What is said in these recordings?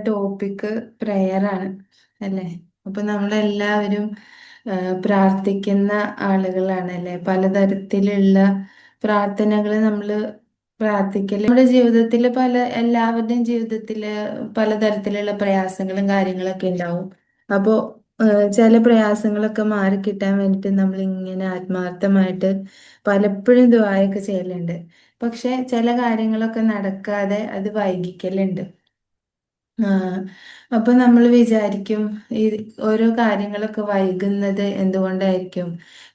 Topic പ്രയറാണ് അല്ലേ? അപ്പൊ നമ്മളെല്ലാവരും ആ, പ്രാർത്ഥിക്കുന്ന ആളുകളാണ് അല്ലേ? പലതരത്തിലുള്ള പ്രാർത്ഥനകൾ നമ്മൾ പ്രാർത്ഥിക്കല് നമ്മുടെ ജീവിതത്തിൽ എല്ലാവരുടെയും ജീവിതത്തിൽ പലതരത്തിലുള്ള പ്രയാസങ്ങളും കാര്യങ്ങളൊക്കെ ഉണ്ടാവും. അപ്പോൾ ചില പ്രയാസങ്ങളൊക്കെ മാറിക്കിട്ടാൻ വേണ്ടിയിട്ട് നമ്മൾ ഇങ്ങനെ ആത്മാർത്ഥമായിട്ട് പലപ്പോഴും ദുആയൊക്കെ ചെയ്യലുണ്ട്. പക്ഷെ ചില കാര്യങ്ങളൊക്കെ നടക്കാതെ അത് വൈകിക്കലുണ്ട്. ആ, അപ്പൊ നമ്മൾ വിചാരിക്കും ഈ ഓരോ കാര്യങ്ങളൊക്കെ വൈകുന്നത് എന്തുകൊണ്ടായിരിക്കും?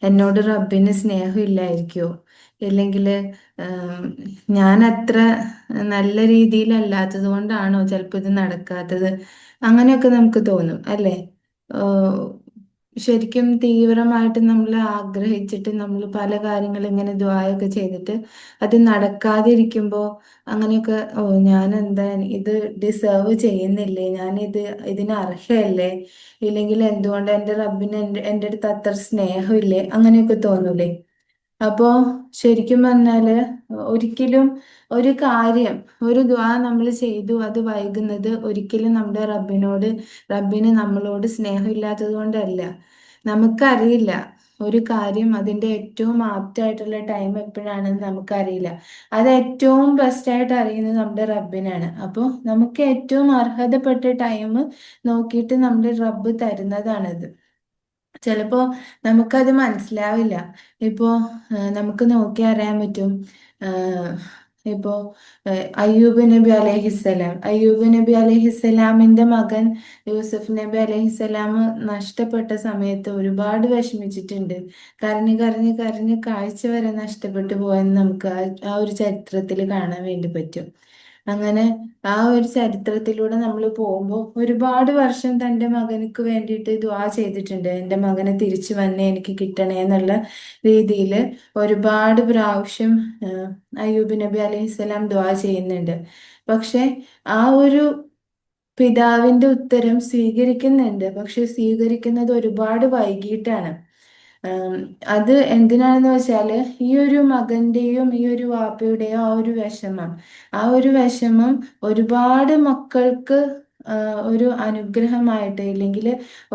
എന്നോട് റബ്ബിന് സ്നേഹമില്ലായിരിക്കോ? ഇല്ലെങ്കിൽ ഞാൻ അത്ര നല്ല രീതിയിലല്ലാത്തത് കൊണ്ടാണോ ചിലപ്പോൾ ഇത് നടക്കാത്തത്? അങ്ങനെയൊക്കെ നമുക്ക് തോന്നും അല്ലേ? ഏഹ് ശരിക്കും തീവ്രമായിട്ട് നമ്മൾ ആഗ്രഹിച്ചിട്ട് നമ്മൾ പല കാര്യങ്ങൾ ഇങ്ങനെ ദ്വായൊക്കെ ചെയ്തിട്ട് അത് നടക്കാതിരിക്കുമ്പോൾ അങ്ങനെയൊക്കെ ഞാൻ എന്താ ഇത് ഡിസേർവ് ചെയ്യുന്നില്ലേ, ഞാൻ ഇതിന് അർഹയല്ലേ, ഇല്ലെങ്കിൽ എന്തുകൊണ്ട് എൻ്റെ റബ്ബിന് എൻ്റെ അടുത്ത് അത്ര സ്നേഹമില്ലേ, അങ്ങനെയൊക്കെ തോന്നൂലേ? അപ്പോ ശരിക്കും പറഞ്ഞാല് ഒരിക്കലും ഒരു കാര്യം, ഒരു ദുആ നമ്മൾ ചെയ്തു അത് വൈകുന്നത് ഒരിക്കലും നമ്മുടെ റബ്ബിന് നമ്മളോട് സ്നേഹമില്ലാത്തത് കൊണ്ടല്ല. നമുക്കറിയില്ല ഒരു കാര്യം അതിന്റെ ഏറ്റവും ആപ്റ്റായിട്ടുള്ള ടൈം എപ്പോഴാണെന്ന് നമുക്കറിയില്ല. അത് ഏറ്റവും ബെസ്റ്റ് ആയിട്ട് അറിയുന്നത് നമ്മുടെ റബ്ബിനാണ്. അപ്പോൾ നമുക്ക് ഏറ്റവും അർഹതപ്പെട്ട ടൈം നോക്കിയിട്ട് നമ്മുടെ റബ്ബ് തരുന്നതാണത്. ചിലപ്പോ നമുക്കത് മനസ്സിലാവില്ല. ഇപ്പോ നമുക്ക് നോക്കി അറിയാൻ പറ്റും. ആഹ് ഇപ്പോ അയ്യൂബ് നബി അലൈഹിസ്സലാമിന്റെ മകൻ യൂസഫ് നബി അലൈഹിസ്സലാം നഷ്ടപ്പെട്ട സമയത്ത് ഒരുപാട് വിഷമിച്ചിട്ടുണ്ട്. കരഞ്ഞ് കരഞ്ഞ് കരഞ്ഞ് കാഴ്ച വരെ നഷ്ടപ്പെട്ടു പോയെന്ന് നമുക്ക് ആ ഒരു ചരിത്രത്തിൽ കാണാൻ വേണ്ടി പറ്റും. അങ്ങനെ ആ ഒരു ചരിത്രത്തിലൂടെ നമ്മൾ പോകുമ്പോൾ ഒരുപാട് വർഷം തൻ്റെ മകനക്ക് വേണ്ടിയിട്ട് ദുആ ചെയ്തിട്ടുണ്ട്. എൻ്റെ മകനെ തിരിച്ചു വന്നേ എനിക്ക് കിട്ടണേ എന്നുള്ള രീതിയിൽ ഒരുപാട് പ്രാവശ്യം അയ്യൂബ് നബി അലൈഹിസ്സലാം ദുആ ചെയ്യുന്നുണ്ട്. പക്ഷെ ആ ഒരു പിതാവിന്റെ ഉത്തരം സ്വീകരിക്കുന്നുണ്ട്, പക്ഷെ സ്വീകരിക്കുന്നത് ഒരുപാട് വൈകിട്ടാണ്. ആം, അത് എന്തിനാണെന്ന് വെച്ചാല് ഈ ഒരു മകന്റെയും ഈ ഒരു വാപ്പയുടെയും ആ ഒരു വിഷമം ഒരുപാട് മക്കൾക്ക് ഒരു അനുഗ്രഹമായിട്ട്, ഇല്ലെങ്കിൽ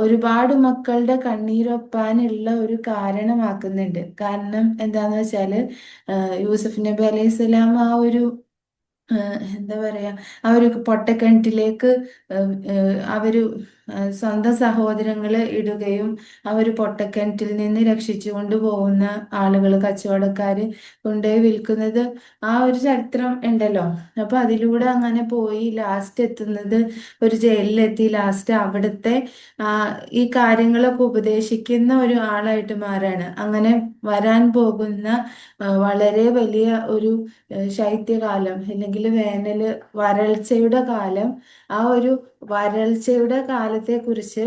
ഒരുപാട് മക്കളുടെ കണ്ണീരൊപ്പാനുള്ള ഒരു കാരണമാക്കുന്നുണ്ട്. കാരണം എന്താന്ന് വെച്ചാല് യൂസഫ് നബി അലൈഹി സ്വലാം എന്താ പറയാ, ആ ഒരു പൊട്ടക്കിണറ്റിലേക്ക് അവര് സ്വന്തം സഹോദരങ്ങളെ ഇടുകയും ആ ഒരു പൊട്ടക്കിണറ്റിൽ നിന്ന് രക്ഷിച്ചു കൊണ്ടുപോകുന്ന ആളുകൾ, കച്ചവടക്കാര് കൊണ്ടുപോയി വിൽക്കുന്നത്, ആ ഒരു ചരിത്രം ഉണ്ടല്ലോ. അപ്പൊ അതിലൂടെ അങ്ങനെ പോയി ലാസ്റ്റ് എത്തുന്നത് ഒരു ജയിലിലെത്തി, ലാസ്റ്റ് അവിടുത്തെ ആ ഈ കാര്യങ്ങളൊക്കെ ഉപദേശിക്കുന്ന ഒരു ആളായിട്ട് മാറാണ്. അങ്ങനെ വരാൻ പോകുന്ന വളരെ വലിയ ഒരു ശൈത്യകാലം അല്ലെങ്കിൽ വരൾച്ചയുടെ കാലം, ആ ഒരു വരൾച്ചയുടെ കാലത്തെ കുറിച്ച്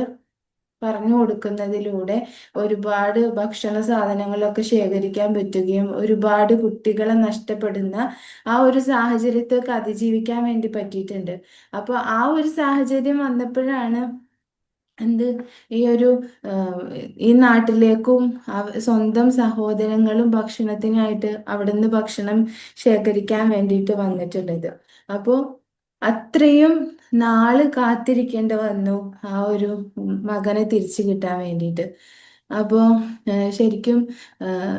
പറഞ്ഞു കൊടുക്കുന്നതിലൂടെ ഒരുപാട് ഭക്ഷണ സാധനങ്ങളൊക്കെ ശേഖരിക്കാൻ പറ്റുകയും ഒരുപാട് കുട്ടികളെ നഷ്ടപ്പെടുന്ന ആ ഒരു സാഹചര്യത്തൊക്കെ അതിജീവിക്കാൻ വേണ്ടി പറ്റിയിട്ടുണ്ട്. അപ്പോൾ ആ ഒരു സാഹചര്യം വന്നപ്പോഴാണ് എന്ത് ഈ ഒരു ആഹ്, ഈ നാട്ടിലേക്കും സ്വന്തം സഹോദരങ്ങളും ഭക്ഷണത്തിനായിട്ട് അവിടുന്ന് ഭക്ഷണം ശേഖരിക്കാൻ വേണ്ടിയിട്ട് വന്നിട്ടുള്ളത്. അപ്പോൾ അത്രയും നാള് കാത്തിരിക്കേണ്ടി വന്നു ആ ഒരു മകനെ തിരിച്ചു കിട്ടാൻ വേണ്ടിയിട്ട്. അപ്പോൾ ശരിക്കും ആഹ്,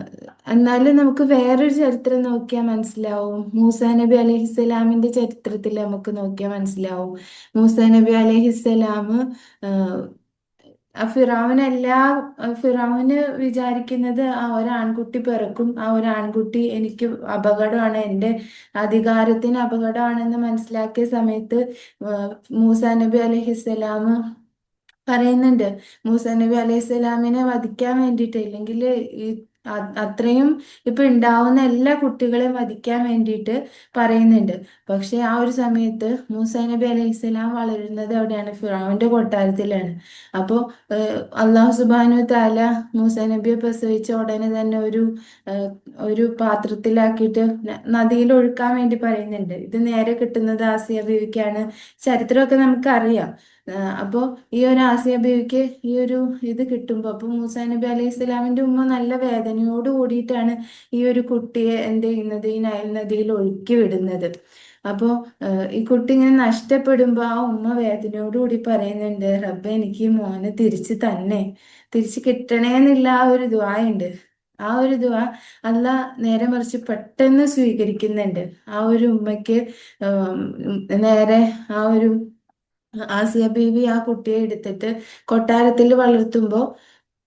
എന്നാലും നമുക്ക് വേറൊരു ചരിത്രം നോക്കിയാൽ മനസ്സിലാവും. മൂസാ നബി അലൈഹിസ്സലാമിന്റെ ചരിത്രത്തിൽ നമുക്ക് നോക്കിയാൽ മനസ്സിലാവും. മൂസാ നബി അലൈഹിസ്സലാം ഫിറാവിന് വിചാരിക്കുന്നത് ആ ഒരാൺകുട്ടി പിറക്കും, ആ ഒരാൺകുട്ടി എനിക്ക് അപകടമാണ്, എൻ്റെ അധികാരത്തിന് അപകടമാണെന്ന് മനസ്സിലാക്കിയ സമയത്ത് ആ, മൂസാ നബി അലൈഹിസ്സലാം പറയുന്നുണ്ട്, മൂസ നബി അലൈഹി സ്വലാമിനെ വധിക്കാൻ വേണ്ടിയിട്ട്, ഇല്ലെങ്കിൽ ഈ അത്രയും ഇപ്പൊ ഉണ്ടാവുന്ന എല്ലാ കുട്ടികളെയും വധിക്കാൻ വേണ്ടിയിട്ട് പറയുന്നുണ്ട്. പക്ഷെ ആ ഒരു സമയത്ത് മൂസ നബി അലൈഹി സ്വലാം വളരുന്നത് എവിടെയാണ്? ഫിറൗന്റെ കൊട്ടാരത്തിലാണ്. അപ്പോൾ അള്ളാഹു സുബാനു താല മൂസ നബിയെ പ്രസവിച്ച ഉടനെ തന്നെ ഏഹ്, ഒരു പാത്രത്തിലാക്കിയിട്ട് നദിയിൽ ഒഴുക്കാൻ വേണ്ടി പറയുന്നുണ്ട്. ഇത് നേരെ കിട്ടുന്നത് ആസിയ ബീവിക്കാണ്. ചരിത്രമൊക്കെ നമുക്കറിയാം. അപ്പോൾ ഈ ഒരു ആസിയ ബീവിക്ക് ഈ ഒരു ഇത് കിട്ടുമ്പോൾ, അപ്പോൾ മൂസാ നബി അലൈഹി സ്വലാമിന്റെ ഉമ്മ നല്ല വേദനയോട് കൂടിയിട്ടാണ് ഈ ഒരു കുട്ടിയെ എന്ത് ചെയ്യുന്നത്, ഈ നൈൽ നദിയിൽ ഒഴുക്കി വിടുന്നത്. അപ്പോൾ ഈ കുട്ടി ഇങ്ങനെ നഷ്ടപ്പെടുമ്പോൾ ആ ഉമ്മ വേദനയോടുകൂടി പറയുന്നുണ്ട്, റബ്ബെ എനിക്ക് ഈ മോനെ തിരിച്ച് തന്നെ, തിരിച്ച് കിട്ടണേന്നില്ല ആ ഒരു ദുആയുണ്ട്. ആ ഒരു ദുആ അല്ലാഹ് നേരെ മറിച്ച് പെട്ടെന്ന് സ്വീകരിക്കുന്നുണ്ട്. ആ ഒരു ഉമ്മയ്ക്ക് നേരെ ആ ഒരു ആസിയ ബീവി ആ കുട്ടിയെ എടുത്തിട്ട് കൊട്ടാരത്തിൽ വളർത്തുമ്പോൾ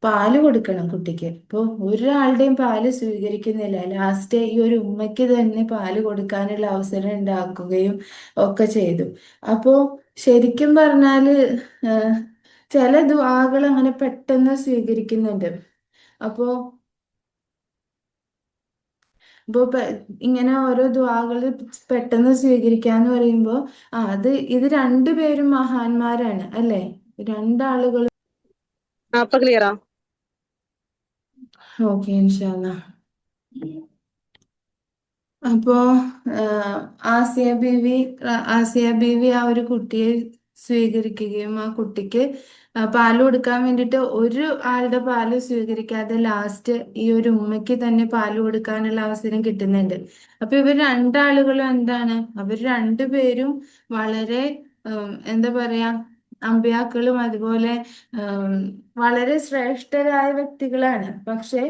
പാല് കൊടുക്കണം കുട്ടിക്ക്. അപ്പോൾ ഒരാളുടെയും പാല് സ്വീകരിക്കുന്നില്ല. ലാസ്റ്റ് ഈ ഒരു ഉമ്മയ്ക്ക് തന്നെ പാല് കൊടുക്കാനുള്ള അവസരം ഉണ്ടാക്കുകയും ഒക്കെ ചെയ്തു. അപ്പോൾ ശരിക്കും പറഞ്ഞാല് ആഹ്, ചില ദുആകൾ അങ്ങനെ പെട്ടെന്ന് സ്വീകരിക്കുന്നുണ്ട്. അപ്പോ ഇപ്പൊ ഇങ്ങനെ ഓരോ ദുആകൾ പെട്ടെന്ന് സ്വീകരിക്കാന്ന് പറയുമ്പോൾ ഇത് രണ്ടുപേരും മഹാന്മാരാണ് അല്ലേ? രണ്ടാളുകൾ. അപ്പൊ ക്ലിയറാ? ഓക്കെ, ഇൻഷാല്ലാ. അപ്പോ ആഹ്, ആസിയ ബീവി ആസിയ ബീവി ആ ഒരു കുട്ടിയെ സ്വീകരിക്കുകയും ആ കുട്ടിക്ക് പാല് കൊടുക്കാൻ വേണ്ടിയിട്ട് ഒരു ആളുടെ പാല് സ്വീകരിക്കാതെ ലാസ്റ്റ് ഈ ഒരു ഉമ്മയ്ക്ക് തന്നെ പാല് കൊടുക്കാനുള്ള അവസരം കിട്ടുന്നുണ്ട്. അപ്പൊ ഇവർ രണ്ടാളുകളും എന്താണ്, അവർ രണ്ടുപേരും വളരെ എന്താ പറയാ, അമ്പിയാക്കളും അതുപോലെ ഉം, വളരെ ശ്രേഷ്ഠരായ വ്യക്തികളാണ്. പക്ഷെ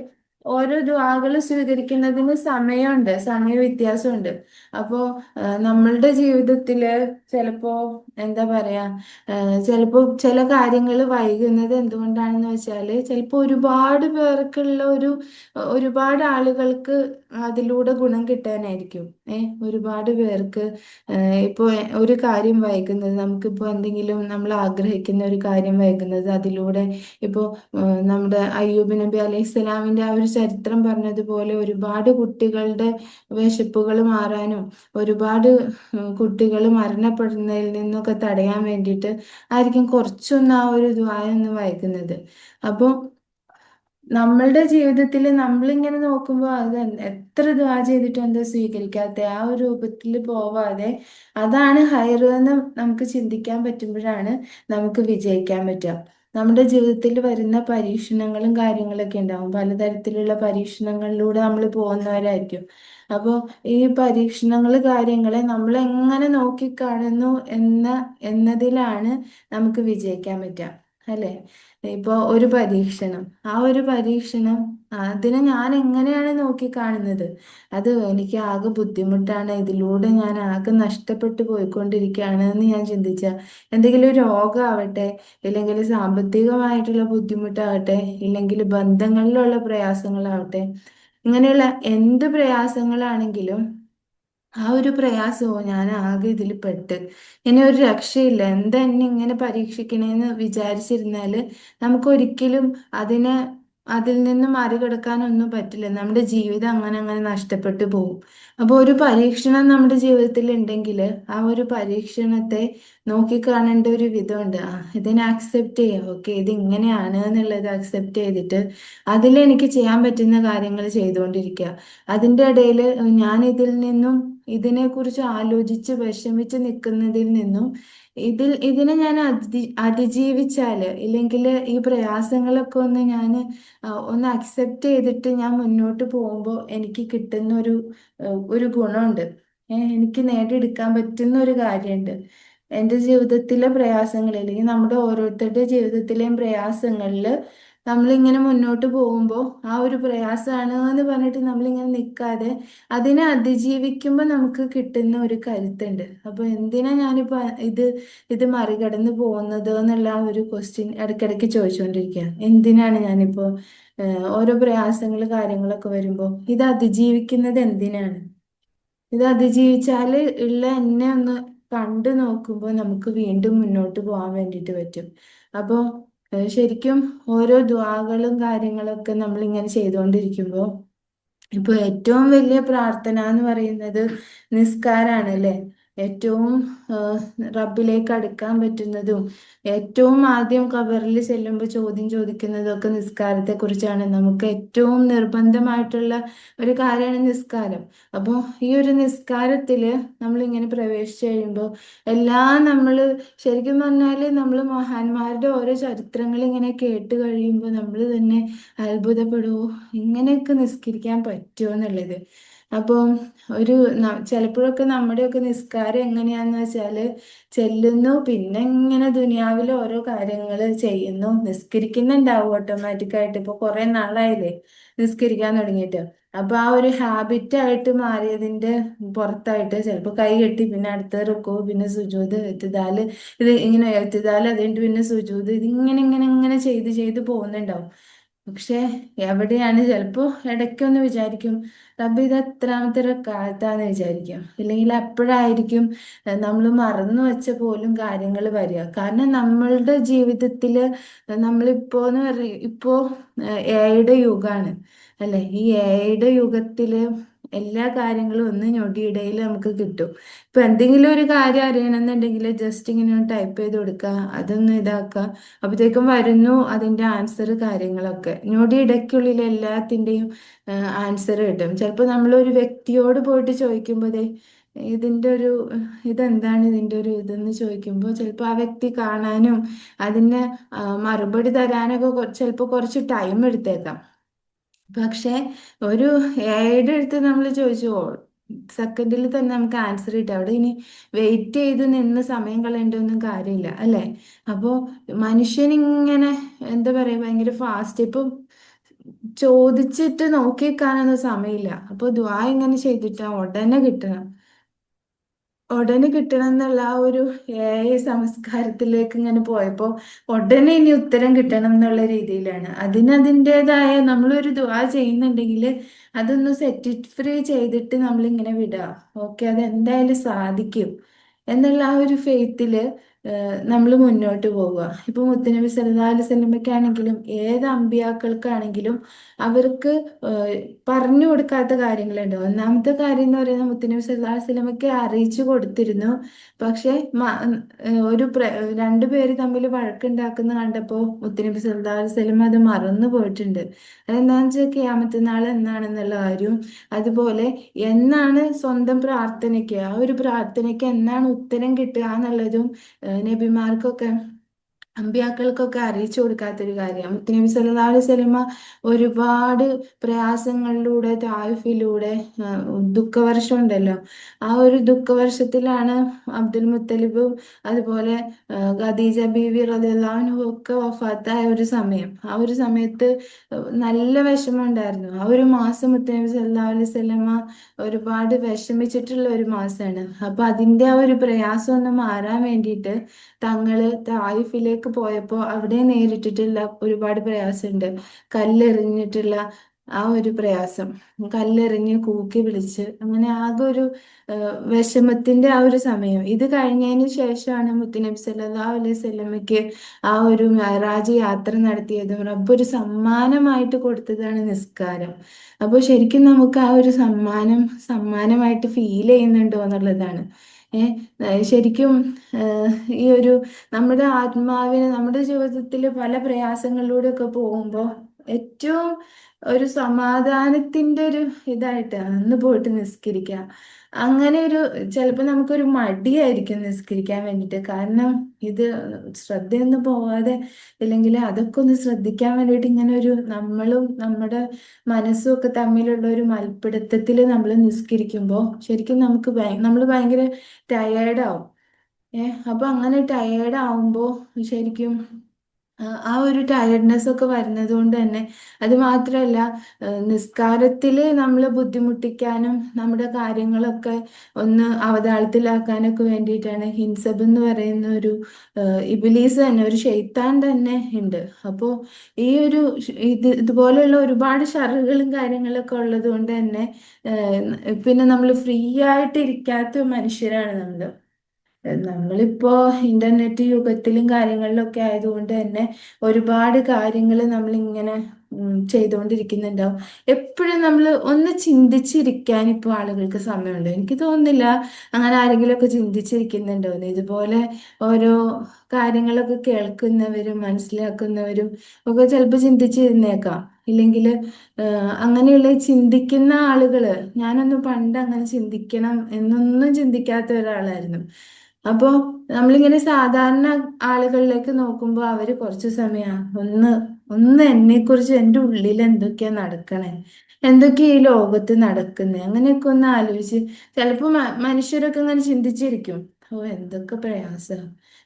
ഓരോ ദുആകൾ സ്വീകരിക്കുന്നതിന് സമയമുണ്ട്, സമയ വ്യത്യാസമുണ്ട്. അപ്പോൾ നമ്മളുടെ ജീവിതത്തില് ചിലപ്പോ എന്താ പറയാ, ചിലപ്പോൾ ചില കാര്യങ്ങൾ വൈകുന്നത് എന്തുകൊണ്ടാണെന്ന് വെച്ചാല് ചിലപ്പോൾ ഒരുപാട് പേർക്കുള്ള ഒരുപാട് ആളുകൾക്ക് അതിലൂടെ ഗുണം കിട്ടാനായിരിക്കും. ഒരുപാട് പേർക്ക് ഇപ്പോൾ ഒരു കാര്യം വൈകുന്നത്, നമുക്കിപ്പോൾ എന്തെങ്കിലും നമ്മൾ ആഗ്രഹിക്കുന്ന ഒരു കാര്യം വൈകുന്നത് അതിലൂടെ ഇപ്പോൾ നമ്മുടെ അയ്യൂബ് നബി അലൈഹി സ്വലാമിന്റെ ആ ഒരു ചരിത്രം പറഞ്ഞതുപോലെ ഒരുപാട് കുട്ടികളുടെ വിശപ്പുകൾ മാറാനും ഒരുപാട് കുട്ടികൾ മരണപ്പെടുന്നതിൽ നിന്നൊക്കെ തടയാൻ വേണ്ടിയിട്ട് ആയിരിക്കും കുറച്ചൊന്ന് ആ ഒരു ദുആ ഒന്ന് വായിക്കുന്നത്. അപ്പോൾ നമ്മളുടെ ജീവിതത്തിൽ നമ്മളിങ്ങനെ നോക്കുമ്പോൾ അത് എത്ര ദുആ ചെയ്തിട്ടും എന്താ സ്വീകരിക്കാത്ത ആ ഒരു രൂപത്തിൽ പോവാതെ അതാണ് ഹൈറ് എന്ന് നമുക്ക് ചിന്തിക്കാൻ പറ്റുമ്പോഴാണ് നമുക്ക് വിജയിക്കാൻ പറ്റുക. നമ്മുടെ ജീവിതത്തിൽ വരുന്ന പരീക്ഷണങ്ങളും കാര്യങ്ങളൊക്കെ ഉണ്ടാവും. പലതരത്തിലുള്ള പരീക്ഷണങ്ങളിലൂടെ നമ്മൾ പോകുന്നവരായിരിക്കും. അപ്പോൾ ഈ പരീക്ഷണങ്ങൾ കാര്യങ്ങളെ നമ്മൾ എങ്ങനെ നോക്കിക്കാണുന്നു എന്നതിലാണ് നമുക്ക് വിജയിക്കാൻ പറ്റുക, അല്ലേ? ഇപ്പോൾ ഒരു പരീക്ഷണം, ആ ഒരു പരീക്ഷണം അതിനെ ഞാൻ എങ്ങനെയാണ് നോക്കിക്കാണുന്നത്, അത് എനിക്ക് ആകെ ബുദ്ധിമുട്ടാണ്, ഇതിലൂടെ ഞാൻ ആകെ നഷ്ടപ്പെട്ടു പോയിക്കൊണ്ടിരിക്കുകയാണ് എന്ന് ഞാൻ ചിന്തിച്ച, എന്തെങ്കിലും രോഗമാവട്ടെ, ഇല്ലെങ്കിൽ സാമ്പത്തികമായിട്ടുള്ള ബുദ്ധിമുട്ടാവട്ടെ, ഇല്ലെങ്കിൽ ബന്ധങ്ങളിലുള്ള പ്രയാസങ്ങളാവട്ടെ, ഇങ്ങനെയുള്ള എന്ത് പ്രയാസങ്ങളാണെങ്കിലും ആ ഒരു പ്രയാസവും ഞാൻ ആകെ ഇതിൽ പെട്ട് ഇനി ഒരു രക്ഷയില്ല, എന്താ എന്നെ ഇങ്ങനെ പരീക്ഷിക്കണേന്ന് വിചാരിച്ചിരുന്നാല് നമുക്ക് ഒരിക്കലും അതിനെ അതിൽ നിന്ന് മറികടക്കാനൊന്നും പറ്റില്ല. നമ്മുടെ ജീവിതം അങ്ങനെ അങ്ങനെ നഷ്ടപ്പെട്ടു പോകും. അപ്പോൾ ഒരു പരീക്ഷണം നമ്മുടെ ജീവിതത്തിൽ ഉണ്ടെങ്കിൽ ആ ഒരു പരീക്ഷണത്തെ നോക്കിക്കാണേണ്ട ഒരു വിധമുണ്ട്. ഇതിനെ അക്സെപ്റ്റ് ചെയ്യാം, ഓക്കെ ഇത് ഇങ്ങനെയാണ് എന്നുള്ളത് അക്സെപ്റ്റ് ചെയ്തിട്ട് അതിലെനിക്ക് ചെയ്യാൻ പറ്റുന്ന കാര്യങ്ങൾ ചെയ്തുകൊണ്ടിരിക്കുക. അതിൻ്റെ ഇടയിൽ ഞാൻ ഇതിൽ നിന്നും ഇതിനെക്കുറിച്ച് ആലോചിച്ച് വിഷമിച്ച് നിൽക്കുന്നതിൽ നിന്നും ഇതിനെ ഞാൻ അതിജീവിച്ചാല്, ഇല്ലെങ്കിൽ ഈ പ്രയാസങ്ങളൊക്കെ ഒന്ന് ഞാൻ ഒന്ന് അക്സെപ്റ്റ് ചെയ്തിട്ട് ഞാൻ മുന്നോട്ട് പോകുമ്പോൾ എനിക്ക് കിട്ടുന്ന ഒരു ഗുണമുണ്ട്. എനിക്ക് നേടിയെടുക്കാൻ പറ്റുന്ന ഒരു കാര്യമുണ്ട്. എൻ്റെ ജീവിതത്തിലെ പ്രയാസങ്ങൾ അല്ലെങ്കിൽ നമ്മുടെ ഓരോരുത്തരുടെ ജീവിതത്തിലെയും പ്രയാസങ്ങളിൽ നമ്മളിങ്ങനെ മുന്നോട്ട് പോകുമ്പോൾ ആ ഒരു പ്രയാസമാണ് എന്ന് പറഞ്ഞിട്ട് നമ്മളിങ്ങനെ നിൽക്കാതെ അതിനെ അതിജീവിക്കുമ്പോൾ നമുക്ക് കിട്ടുന്ന ഒരു കരുത്തുണ്ട്. അപ്പോൾ എന്തിനാ ഞാനിപ്പോൾ ഇത് മറികടന്ന് പോകുന്നത് എന്നുള്ള ആ ഒരു ക്വസ്റ്റ്യൻ ഇടയ്ക്കിടയ്ക്ക് ചോദിച്ചുകൊണ്ടിരിക്കുക. എന്തിനാണ് ഞാനിപ്പോൾ ഓരോ പ്രയാസങ്ങൾ കാര്യങ്ങളൊക്കെ വരുമ്പോൾ ഇത് അതിജീവിക്കുന്നത് എന്തിനാണ്? ഇത് അതിജീവിച്ചാൽ ഉള്ള എന്നെ ഒന്ന് കണ്ടു നോക്കുമ്പോൾ നമുക്ക് വീണ്ടും മുന്നോട്ട് പോകാൻ വേണ്ടിയിട്ട് പറ്റും. അപ്പോൾ ശരിക്കും ഓരോ ദ്വാകളും കാര്യങ്ങളൊക്കെ നമ്മളിങ്ങനെ ചെയ്തുകൊണ്ടിരിക്കുമ്പോൾ ഇപ്പൊ ഏറ്റവും വലിയ പ്രാർത്ഥന എന്ന് പറയുന്നത് നിസ്കാരാണ് അല്ലേ? ഏറ്റവും റബ്ബിലേക്ക് അടുക്കാൻ പറ്റുന്നതും ഏറ്റവും ആദ്യം ഖബറിൽ ചെല്ലുമ്പോൾ ചോദ്യം ചോദിക്കുന്നതും ഒക്കെ നിസ്കാരത്തെ കുറിച്ചാണ്. നമുക്ക് ഏറ്റവും നിർബന്ധമായിട്ടുള്ള ഒരു കാര്യമാണ് നിസ്കാരം. അപ്പോൾ ഈ ഒരു നിസ്കാരത്തില് നമ്മളിങ്ങനെ പ്രവേശിച്ചു കഴിയുമ്പോൾ എല്ലാം നമ്മൾ ശരിക്കും പറഞ്ഞാൽ നമ്മൾ മഹാന്മാരുടെ ഓരോ ചരിത്രങ്ങൾ ഇങ്ങനെ കേട്ട് കഴിയുമ്പോൾ നമ്മൾ തന്നെ അത്ഭുതപ്പെടുവോ, ഇങ്ങനെയൊക്കെ നിസ്കരിക്കാൻ പറ്റുമോ എന്നുള്ളത്. അപ്പം ഒരു ചിലപ്പോഴൊക്കെ നമ്മുടെയൊക്കെ നിസ്കാരം എങ്ങനെയാന്ന് വെച്ചാല് ചെല്ലുന്നു, പിന്നെ ഇങ്ങനെ ദുനിയാവിലെ ഓരോ കാര്യങ്ങൾ ചെയ്യുന്നു, നിസ്കരിക്കുന്നുണ്ടാവും ഓട്ടോമാറ്റിക്കായിട്ട്. ഇപ്പൊ കുറെ നാളായില്ലേ നിസ്കരിക്കാൻ തുടങ്ങിയിട്ട്. അപ്പൊ ആ ഒരു ഹാബിറ്റ് ആയിട്ട് മാറിയതിന്റെ പുറത്തായിട്ട് ചിലപ്പോൾ കൈ കെട്ടി പിന്നെ അടുത്ത റുക്കോ പിന്നെ സുജൂദ് എത്തിദാല്, ഇത് ഇങ്ങനെ എത്തിദാല് അത് കഴിഞ്ഞിട്ട് പിന്നെ സുജൂദ്, ഇതിങ്ങനെ ഇങ്ങനെ ഇങ്ങനെ ചെയ്ത് ചെയ്ത് പോകുന്നുണ്ടാവും. പക്ഷെ എവിടെയാണ് ചിലപ്പോ ഇടയ്ക്കൊന്ന് വിചാരിക്കും, റബ്ബ് ഇത് എത്രാമത്തെ കാലത്താന്ന് വിചാരിക്കും. ഇല്ലെങ്കിൽ അപ്പോഴായിരിക്കും നമ്മൾ മറന്നു വെച്ച പോലും കാര്യങ്ങൾ വരിക. കാരണം നമ്മളുടെ ജീവിതത്തില് നമ്മളിപ്പോന്ന് പറയും ഇപ്പോ എയുടെ യുഗാണ് അല്ലെ. ഈ എയുടെ യുഗത്തില് എല്ലാ കാര്യങ്ങളും ഒന്ന് ഞൊടിയിടയിൽ നമുക്ക് കിട്ടും. ഇപ്പൊ എന്തെങ്കിലും ഒരു കാര്യം അറിയണമെന്നുണ്ടെങ്കിൽ ജസ്റ്റ് ഇങ്ങനെ ടൈപ്പ് ചെയ്ത് കൊടുക്കുക, അതൊന്ന് ഇതാക്കുക, അപ്പോഴത്തേക്കും വരുന്നു അതിന്റെ ആൻസർ. കാര്യങ്ങളൊക്കെ ഞൊടിയിടയ്ക്കുള്ളിൽ എല്ലാത്തിൻ്റെയും ആൻസർ കിട്ടും. ചിലപ്പോൾ നമ്മൾ ഒരു വ്യക്തിയോട് പോയിട്ട് ചോദിക്കുമ്പോൾ ദേ ഇതിന്റെ ഒരു ഇതെന്താണ് ഇതിന്റെ ഒരു ഇതെന്ന് ചോദിക്കുമ്പോൾ ചിലപ്പോൾ ആ വ്യക്തി കാണാനും അതിന് മറുപടി തരാനൊക്കെ ചിലപ്പോൾ കുറച്ച് ടൈം എടുത്തേക്കാം. പക്ഷെ ഒരു എയുടെ അടുത്ത് നമ്മൾ ചോദിച്ചു സെക്കൻഡിൽ തന്നെ നമുക്ക് ആൻസർ കിട്ടും. അവിടെ ഇനി വെയിറ്റ് ചെയ്ത് നിന്ന് സമയം കളയേണ്ട ഒന്നും കാര്യമില്ല അല്ലേ. അപ്പോൾ മനുഷ്യനിങ്ങനെ എന്താ പറയുക ഭയങ്കര ഫാസ്റ്റ്. ഇപ്പം ചോദിച്ചിട്ട് നോക്കിക്കാനൊന്നും സമയമില്ല. അപ്പൊ ദുആ ഇങ്ങനെ ചെയ്തിട്ട് ഉടനെ കിട്ടണം, ഉടനെ കിട്ടണം എന്നുള്ള ആ ഒരു സംസ്കാരത്തിലേക്ക് ഇങ്ങനെ പോയപ്പോ ഉടനെ ഇനി ഉത്തരം കിട്ടണം എന്നുള്ള രീതിയിലാണ്. അതിനതിൻ്റെതായ നമ്മളൊരു ദുആ ചെയ്യുന്നുണ്ടെങ്കിൽ അതൊന്ന് സെറ്റ് ഫ്രീ ചെയ്തിട്ട് നമ്മളിങ്ങനെ വിടുക. ഓക്കെ, അത് എന്തായാലും സാധിക്കും എന്നുള്ള ആ ഒരു ഫെയ്ത്തില് നമ്മൾ മുന്നോട്ട് പോവുക. ഇപ്പൊ മുത്തുനബി സല്ലല്ലാഹു അലൈഹി വസല്ലമയ്ക്കാണെങ്കിലും ഏത് അമ്പിയാക്കൾക്കാണെങ്കിലും അവർക്ക് ഏഹ്, പറഞ്ഞു കൊടുക്കാത്ത കാര്യങ്ങളുണ്ട്. ഒന്നാമത്തെ കാര്യം എന്ന് പറയുന്നത് മുത്തുനബി സല്ലല്ലാഹു അലൈഹി വസല്ലമയ്ക്ക് അറിയിച്ചു കൊടുത്തിരുന്നു. പക്ഷെ രണ്ടുപേര് തമ്മിൽ വഴക്കുണ്ടാക്കുന്ന കണ്ടപ്പോൾ മുത്തുനബി സല്ലല്ലാഹു അലൈഹി വസല്ലമ അത് മറന്നു പോയിട്ടുണ്ട്. അതെന്താണെന്ന് വെച്ചാൽ ഖിയാമത്ത് നാൾ എന്നാണെന്നുള്ള കാര്യവും, അതുപോലെ എന്നാണ് സ്വന്തം പ്രാർത്ഥനയ്ക്ക് ആ ഒരു പ്രാർത്ഥനയ്ക്ക് എന്നാണ് ഉത്തരം കിട്ടുക എന്നുള്ളതും നബിമാർക്കൊക്കെ അമ്പിയാക്കൾക്കൊക്കെ അറിയിച്ചു കൊടുക്കാത്തൊരു കാര്യമാണ്. മുത്തുനബി സല്ലല്ലാഹു അലൈഹി വസല്ലമ ഒരുപാട് പ്രയാസങ്ങളിലൂടെ തായിഫിലൂടെ ദുഃഖവർഷം ഉണ്ടല്ലോ, ആ ഒരു ദുഃഖവർഷത്തിലാണ് അബ്ദുൽ മുത്തലിബും അതുപോലെ ഖദീജ ബീവി റളിയല്ലാഹു അൻഹു ഒക്കെ വഫാത്തായ ഒരു സമയം. ആ ഒരു സമയത്ത് നല്ല വിഷമം ഉണ്ടായിരുന്നു. ആ ഒരു മാസം മുത്തുനബി സല്ലല്ലാഹു അലൈഹി വസല്ലമ ഒരുപാട് വിഷമിച്ചിട്ടുള്ള ഒരു മാസമാണ്. അപ്പൊ അതിന്റെ ആ ഒരു പ്രയാസം ഒന്ന് മാറാൻ വേണ്ടിയിട്ട് തങ്ങള് തായിഫിലേക്ക് പോയപ്പോൾ അവിടെ നേരിട്ടിട്ടുള്ള ഒരുപാട് പ്രയാസമുണ്ട്. കല്ലെറിഞ്ഞിട്ടുള്ള ആ ഒരു പ്രയാസം, കല്ലെറിഞ്ഞ് കൂക്കി വിളിച്ച് അങ്ങനെ ആകെ ഒരു വിഷമത്തിന്റെ ആ ഒരു സമയം. ഇത് കഴിഞ്ഞതിന് ശേഷമാണ് മുത്തുനബി സല്ലല്ലാഹു അലൈഹി വസല്ലമയ്ക്ക് ആ ഒരു മെഹറാജ് യാത്ര നടത്തിയതും റബ്ബ് ഒരു സമ്മാനമായിട്ട് കൊടുത്തതാണ് നിസ്കാരം. അപ്പോൾ ശരിക്കും നമുക്ക് ആ ഒരു സമ്മാനമായിട്ട് ഫീൽ ചെയ്യുന്നുണ്ടോ എന്നുള്ളതാണ്. ശരിക്കും ഈ ഒരു നമ്മുടെ ആത്മാവിന് നമ്മുടെ ജീവിതത്തിൽ പല പ്രയാസങ്ങളിലൂടെ ഒക്കെ പോകുമ്പോൾ ഏറ്റവും ഒരു സമാധാനത്തിന്റെ ഒരു ഇതായിട്ട് അന്ന് പോയിട്ട് നിസ്കരിക്കുക. അങ്ങനെ ഒരു ചിലപ്പോൾ നമുക്കൊരു മടിയായിരിക്കും നിസ്കരിക്കാൻ വേണ്ടിയിട്ട്. കാരണം ഇത് ശ്രദ്ധയൊന്നും പോവാതെ ഇല്ലെങ്കിൽ അതൊക്കെ ഒന്ന് ശ്രദ്ധിക്കാൻ വേണ്ടിയിട്ട് ഇങ്ങനെ ഒരു നമ്മളും നമ്മുടെ മനസ്സും ഒക്കെ തമ്മിലുള്ള ഒരു മൽപ്പിടുത്തത്തിൽ നമ്മൾ നിസ്കരിക്കുമ്പോൾ ശരിക്കും നമ്മൾ ഭയങ്കര ടയേർഡാവും. അപ്പൊ അങ്ങനെ ടയേർഡ് ആവുമ്പോ ശരിക്കും ആ ഒരു ടയർഡ്നെസ് ഒക്കെ വരുന്നത് കൊണ്ട് തന്നെ, അത് മാത്രമല്ല നിസ്കാരത്തില് നമ്മൾ ബുദ്ധിമുട്ടിക്കാനും നമ്മുടെ കാര്യങ്ങളൊക്കെ ഒന്ന് അവതാളത്തിലാക്കാനൊക്കെ വേണ്ടിയിട്ടാണ് ഹിൻസബ് എന്ന് പറയുന്ന ഒരു ഇബിലീസ് തന്നെ, ഒരു ഷെയ്ത്താൻ തന്നെ ഉണ്ട്. അപ്പോൾ ഈ ഒരു ഇതുപോലെയുള്ള ഒരുപാട് ഷറുകളും കാര്യങ്ങളൊക്കെ ഉള്ളത് കൊണ്ട് തന്നെ പിന്നെ നമ്മൾ ഫ്രീ ആയിട്ട് ഇരിക്കാത്ത മനുഷ്യരാണ് നമ്മൾ. നമ്മളിപ്പോ ഇന്റർനെറ്റ് യുഗത്തിലും കാര്യങ്ങളിലൊക്കെ ആയതുകൊണ്ട് തന്നെ ഒരുപാട് കാര്യങ്ങൾ നമ്മളിങ്ങനെ ചെയ്തുകൊണ്ടിരിക്കുന്നുണ്ടാവും. എപ്പോഴും നമ്മൾ ഒന്ന് ചിന്തിച്ചിരിക്കാൻ ഇപ്പോൾ ആളുകൾക്ക് സമയമുണ്ട്? എനിക്ക് തോന്നുന്നില്ല അങ്ങനെ ആരെങ്കിലുമൊക്കെ ചിന്തിച്ചിരിക്കുന്നുണ്ടോന്ന്. ഇതുപോലെ ഓരോ കാര്യങ്ങളൊക്കെ കേൾക്കുന്നവരും മനസ്സിലാക്കുന്നവരും ഒക്കെ ചിലപ്പോൾ ചിന്തിച്ചിരുന്നേക്കാം. ഇല്ലെങ്കിൽ അങ്ങനെയുള്ള ചിന്തിക്കുന്ന ആളുകള്, ഞാനൊന്നും പണ്ട് അങ്ങനെ ചിന്തിക്കണം എന്നൊന്നും ചിന്തിക്കാത്ത ഒരാളായിരുന്നു. അപ്പോ നമ്മളിങ്ങനെ സാധാരണ ആളുകളിലേക്ക് നോക്കുമ്പോൾ അവര് കുറച്ചു സമയം ഒന്ന് ഒന്ന് എന്നെക്കുറിച്ച് എൻ്റെ ഉള്ളിൽ എന്തൊക്കെയാ നടക്കണേ, എന്തൊക്കെയാ ഈ ലോകത്ത് നടക്കുന്നത്, അങ്ങനെയൊക്കെ ഒന്ന് ആലോചിച്ച് ചിലപ്പോൾ മനുഷ്യരൊക്കെ ഇങ്ങനെ ചിന്തിച്ചിരിക്കും. ഓ, എന്തൊക്കെ പ്രയാസ,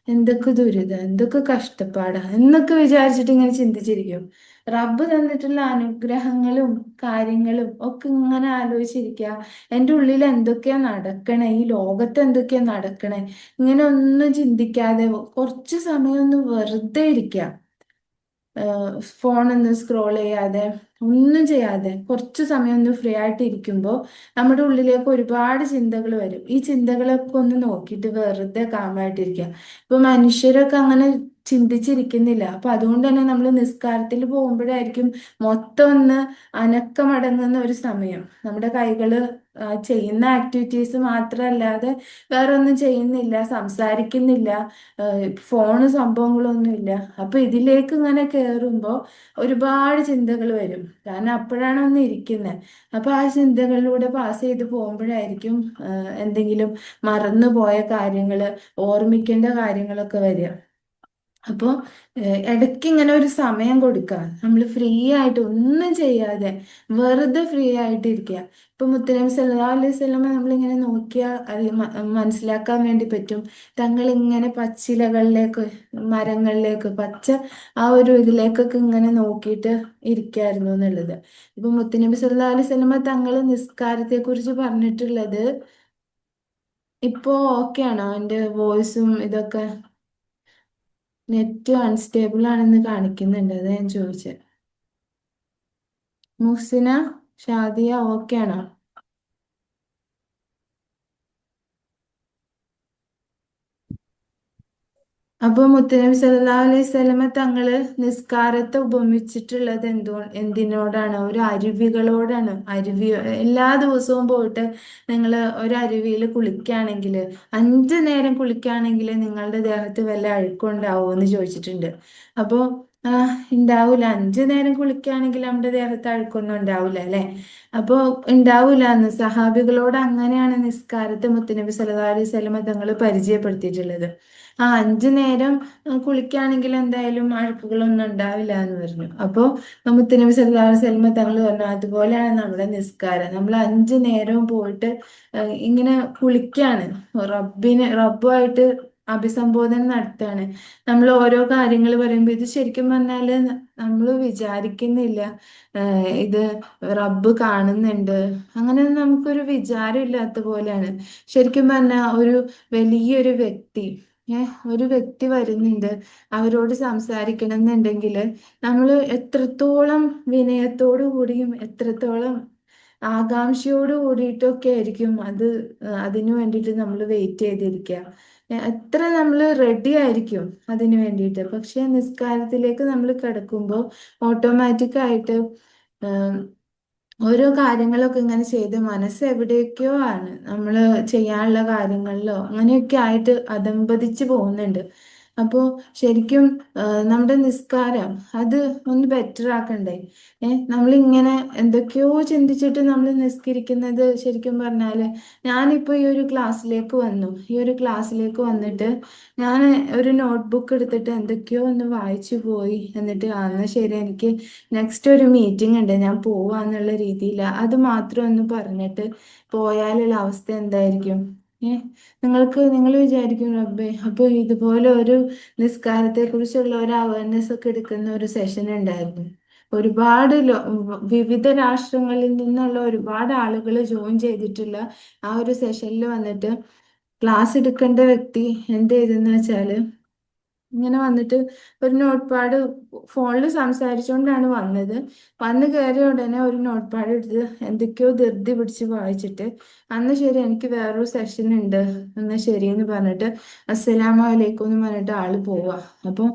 എന്തൊക്കെ ദുരിതം, എന്തൊക്കെ കഷ്ടപ്പാടാ എന്നൊക്കെ വിചാരിച്ചിട്ട് ഇങ്ങനെ ചിന്തിച്ചിരിക്കും. റബ്ബ് തന്നിട്ടുള്ള അനുഗ്രഹങ്ങളും കാര്യങ്ങളും ഒക്കെ ഇങ്ങനെ ആലോചിച്ചിരിക്കുക. എൻ്റെ ഉള്ളിൽ എന്തൊക്കെയാ നടക്കണേ, ഈ ലോകത്ത് എന്തൊക്കെയാ നടക്കണേ, ഇങ്ങനെ ഒന്നും ചിന്തിക്കാതെ കുറച്ച് സമയം ഒന്ന് വെറുതെ ഇരിക്കുക. ഫോണൊന്ന് സ്ക്രോൾ ചെയ്യാതെ ഒന്നും ചെയ്യാതെ കുറച്ച് സമയം ഒന്ന് ഫ്രീ ആയിട്ട് ഇരിക്കുമ്പോൾ നമ്മുടെ ഉള്ളിലേക്ക് ഒരുപാട് ചിന്തകൾ വരും. ഈ ചിന്തകളൊക്കെ ഒന്ന് നോക്കിയിട്ട് വെറുതെ കാമായിട്ടിരിക്കുക. ഇപ്പൊ മനുഷ്യരൊക്കെ അങ്ങനെ ചിന്തിച്ചിരിക്കുന്നില്ല. അപ്പൊ അതുകൊണ്ട് തന്നെ നമ്മൾ നിസ്കാരത്തിൽ പോകുമ്പോഴായിരിക്കും മൊത്തം ഒന്ന് അനക്കമടങ്ങുന്ന ഒരു സമയം. നമ്മുടെ കൈകള് ചെയ്യുന്ന ആക്ടിവിറ്റീസ് മാത്രമല്ലാതെ വേറെ ഒന്നും ചെയ്യുന്നില്ല, സംസാരിക്കുന്നില്ല, ഫോണ് സംഭവങ്ങളൊന്നുമില്ല. അപ്പൊ ഇതിലേക്ക് ഇങ്ങനെ കേറുമ്പോൾ ഒരുപാട് ചിന്തകൾ വരും. കാരണം അപ്പോഴാണ് ഒന്ന് ഇരിക്കുന്നത്. അപ്പൊ ആ ചിന്തകളിലൂടെ പാസ് ചെയ്ത് പോകുമ്പോഴായിരിക്കും എന്തെങ്കിലും മറന്നുപോയ കാര്യങ്ങള്, ഓർമ്മിക്കേണ്ട കാര്യങ്ങളൊക്കെ വരിക. അപ്പോൾ ഇടയ്ക്ക് ഇങ്ങനെ ഒരു സമയം കൊടുക്കുക, നമ്മൾ ഫ്രീ ആയിട്ട് ഒന്നും ചെയ്യാതെ വെറുതെ ഫ്രീ ആയിട്ട് ഇരിക്കുക. ഇപ്പൊ മുത്തനബി സല്ലല്ലാഹു അലൈഹി വസല്ലമ നമ്മളിങ്ങനെ നോക്കിയാൽ അത് മനസ്സിലാക്കാൻ വേണ്ടി പറ്റും. തങ്ങൾ ഇങ്ങനെ പച്ചിലകളിലേക്ക്, മരങ്ങളിലേക്ക്, പച്ച ആ ഒരു ഇതിലേക്കൊക്കെ ഇങ്ങനെ നോക്കിയിട്ട് ഇരിക്കായിരുന്നു എന്നുള്ളത്. ഇപ്പൊ മുത്തനബി സല്ലല്ലാഹു അലൈഹി വസല്ലമ തങ്ങൾ നിസ്കാരത്തെ കുറിച്ച് പറഞ്ഞിട്ടുള്ളത്. ഇപ്പോ ഓക്കെ ആണോ എൻ്റെ വോയിസും ഇതൊക്കെ? നെറ്റ് അൺസ്റ്റേബിൾ ആണെന്ന് കാണിക്കുന്നുണ്ട്, അതാ ഞാൻ ചോദിച്ചത്. മുഹ്സിന, ഷാദിയ, ഓക്കെ ആണോ? അപ്പൊ മുത്തനബി സല്ലല്ലാഹു അലൈഹി വസല്ലമ തങ്ങള് നിസ്കാരത്തെ ഉപമിച്ചിട്ടുള്ളത് എന്തിനോടാണ്? ഒരു അരുവികളോടാണ്. എല്ലാ ദിവസവും പോയിട്ട് നിങ്ങൾ ഒരു അരുവിയിൽ കുളിക്കുകയാണെങ്കിൽ, 5 നേരം കുളിക്കുകയാണെങ്കിൽ നിങ്ങളുടെ ദേഹത്ത് വല്ല അഴുക്കുണ്ടാവുമോ എന്ന് ചോദിച്ചിട്ടുണ്ട്. അപ്പോ ഉണ്ടാവൂല. 5 നേരം കുളിക്കുകയാണെങ്കിൽ നമ്മുടെ ദേഹത്ത് അഴുക്കൊന്നും ഉണ്ടാവൂല അല്ലെ? അപ്പോ ഉണ്ടാവൂല എന്ന് സഹാബികളോട് അങ്ങനെയാണ് നിസ്കാരത്തെ മുത്തനബി സല്ലല്ലാഹു അലൈഹി വസല്ലമ തങ്ങൾ പരിചയപ്പെടുത്തിയിട്ടുള്ളത്. 5 നേരം കുളിക്കുകയാണെങ്കിൽ എന്തായാലും അഴുക്കുകളൊന്നും ഉണ്ടാവില്ല എന്ന് പറഞ്ഞു. അപ്പോൾ മുത്തനബി സല്ലല്ലാഹു അലൈഹി വസല്ലമ തങ്ങൾ പറഞ്ഞു, അതുപോലെയാണ് നമ്മുടെ നിസ്കാരം. നമ്മൾ 5 നേരവും പോയിട്ട് ഇങ്ങനെ കുളിക്കുകയാണ്, റബ്ബുമായിട്ട് അഭിസംബോധന നടത്തുകയാണ്. നമ്മൾ ഓരോ കാര്യങ്ങൾ പറയുമ്പോൾ ഇത് ശരിക്കും പറഞ്ഞാല് നമ്മൾ വിചാരിക്കുന്നില്ല ഇത് റബ്ബ് കാണുന്നുണ്ട്, അങ്ങനെയൊന്നും നമുക്കൊരു വിചാരം ഇല്ലാത്ത പോലെയാണ്. ശരിക്കും പറഞ്ഞാൽ ഒരു വലിയൊരു വ്യക്തി, ഒരു വ്യക്തി വരുന്നുണ്ട്, അവരോട് സംസാരിക്കണം എന്നുണ്ടെങ്കിൽ നമ്മൾ എത്രത്തോളം വിനയത്തോടു കൂടിയും എത്രത്തോളം ആകാംക്ഷയോട് കൂടിയിട്ടൊക്കെ ആയിരിക്കും അത് അതിനു വേണ്ടിയിട്ട് നമ്മൾ വെയിറ്റ് ചെയ്തിരിക്കുക. എത്ര നമ്മൾ റെഡി ആയിരിക്കും അതിനു വേണ്ടിയിട്ട്. പക്ഷെ നിസ്കാരത്തിലേക്ക് നമ്മൾ കിടക്കുമ്പോൾ ഓട്ടോമാറ്റിക്കായിട്ട് ഓരോ കാര്യങ്ങളൊക്കെ ഇങ്ങനെ ചെയ്ത് മനസ്സ് എവിടേക്കോ ആണ്, നമ്മൾ ചെയ്യാനുള്ള കാര്യങ്ങളിലോ അങ്ങനെയൊക്കെ ആയിട്ട് അതമ്പതിച്ച് പോകുന്നുണ്ട്. അപ്പോൾ ശരിക്കും നമ്മുടെ നിസ്കാരം അത് ഒന്ന് ബെറ്റർ ആക്കണ്ടേ? നമ്മളിങ്ങനെ എന്തൊക്കെയോ ചിന്തിച്ചിട്ട് നമ്മൾ നിസ്കരിക്കുന്നത് ശരിക്കും പറഞ്ഞാല്, ഞാനിപ്പോൾ ഈ ഒരു ക്ലാസ്സിലേക്ക് വന്നു. ഈ ഒരു ക്ലാസ്സിലേക്ക് വന്നിട്ട് ഞാൻ ഒരു നോട്ട്ബുക്ക് എടുത്തിട്ട് എന്തൊക്കെയോ ഒന്ന് വായിച്ചു പോയി. എന്നിട്ട് അന്ന് ശരി, എനിക്ക് നെക്സ്റ്റ് ഒരു മീറ്റിംഗ് ഉണ്ട്, ഞാൻ പോവാന്നുള്ള രീതിയിൽ അത് മാത്രം ഒന്ന് പറഞ്ഞിട്ട് പോയാലുള്ള അവസ്ഥ എന്തായിരിക്കും? നിങ്ങൾ വിചാരിക്കും, റബ്ബേ, അപ്പോൾ ഇതുപോലെ ഒരു നിസ്കാരത്തെ കുറിച്ചുള്ള ഒരു അവയർനെസ് ഒക്കെ എടുക്കുന്ന ഒരു സെഷൻ ഉണ്ടായിരുന്നു. ഒരുപാട് വിവിധ രാഷ്ട്രങ്ങളിൽ നിന്നുള്ള ഒരുപാട് ആളുകൾ ജോയിൻ ചെയ്തിട്ടുള്ള ആ ഒരു സെഷനിൽ വന്നിട്ട് ക്ലാസ് എടുക്കേണ്ട വ്യക്തി എന്ത് ചെയ്തെന്ന് വെച്ചാല്, ഇങ്ങനെ വന്നിട്ട് ഒരു നോട്ട് പാഡ്, ഫോണിൽ സംസാരിച്ചുകൊണ്ടാണ് വന്നത്, വന്ന് കയറിയ ഉടനെ ഒരു നോട്ട് പാഡ് എടുത്ത് എന്തൊക്കെയോ ധൃതി പിടിച്ച് വായിച്ചിട്ട് അന്ന് ശരി, എനിക്ക് വേറൊരു സെഷൻ ഉണ്ട്, എന്നാ ശരി എന്ന് പറഞ്ഞിട്ട് അസ്സലാമു അലൈക്കും എന്ന് പറഞ്ഞിട്ട് ആള് പോവാ. അപ്പോൾ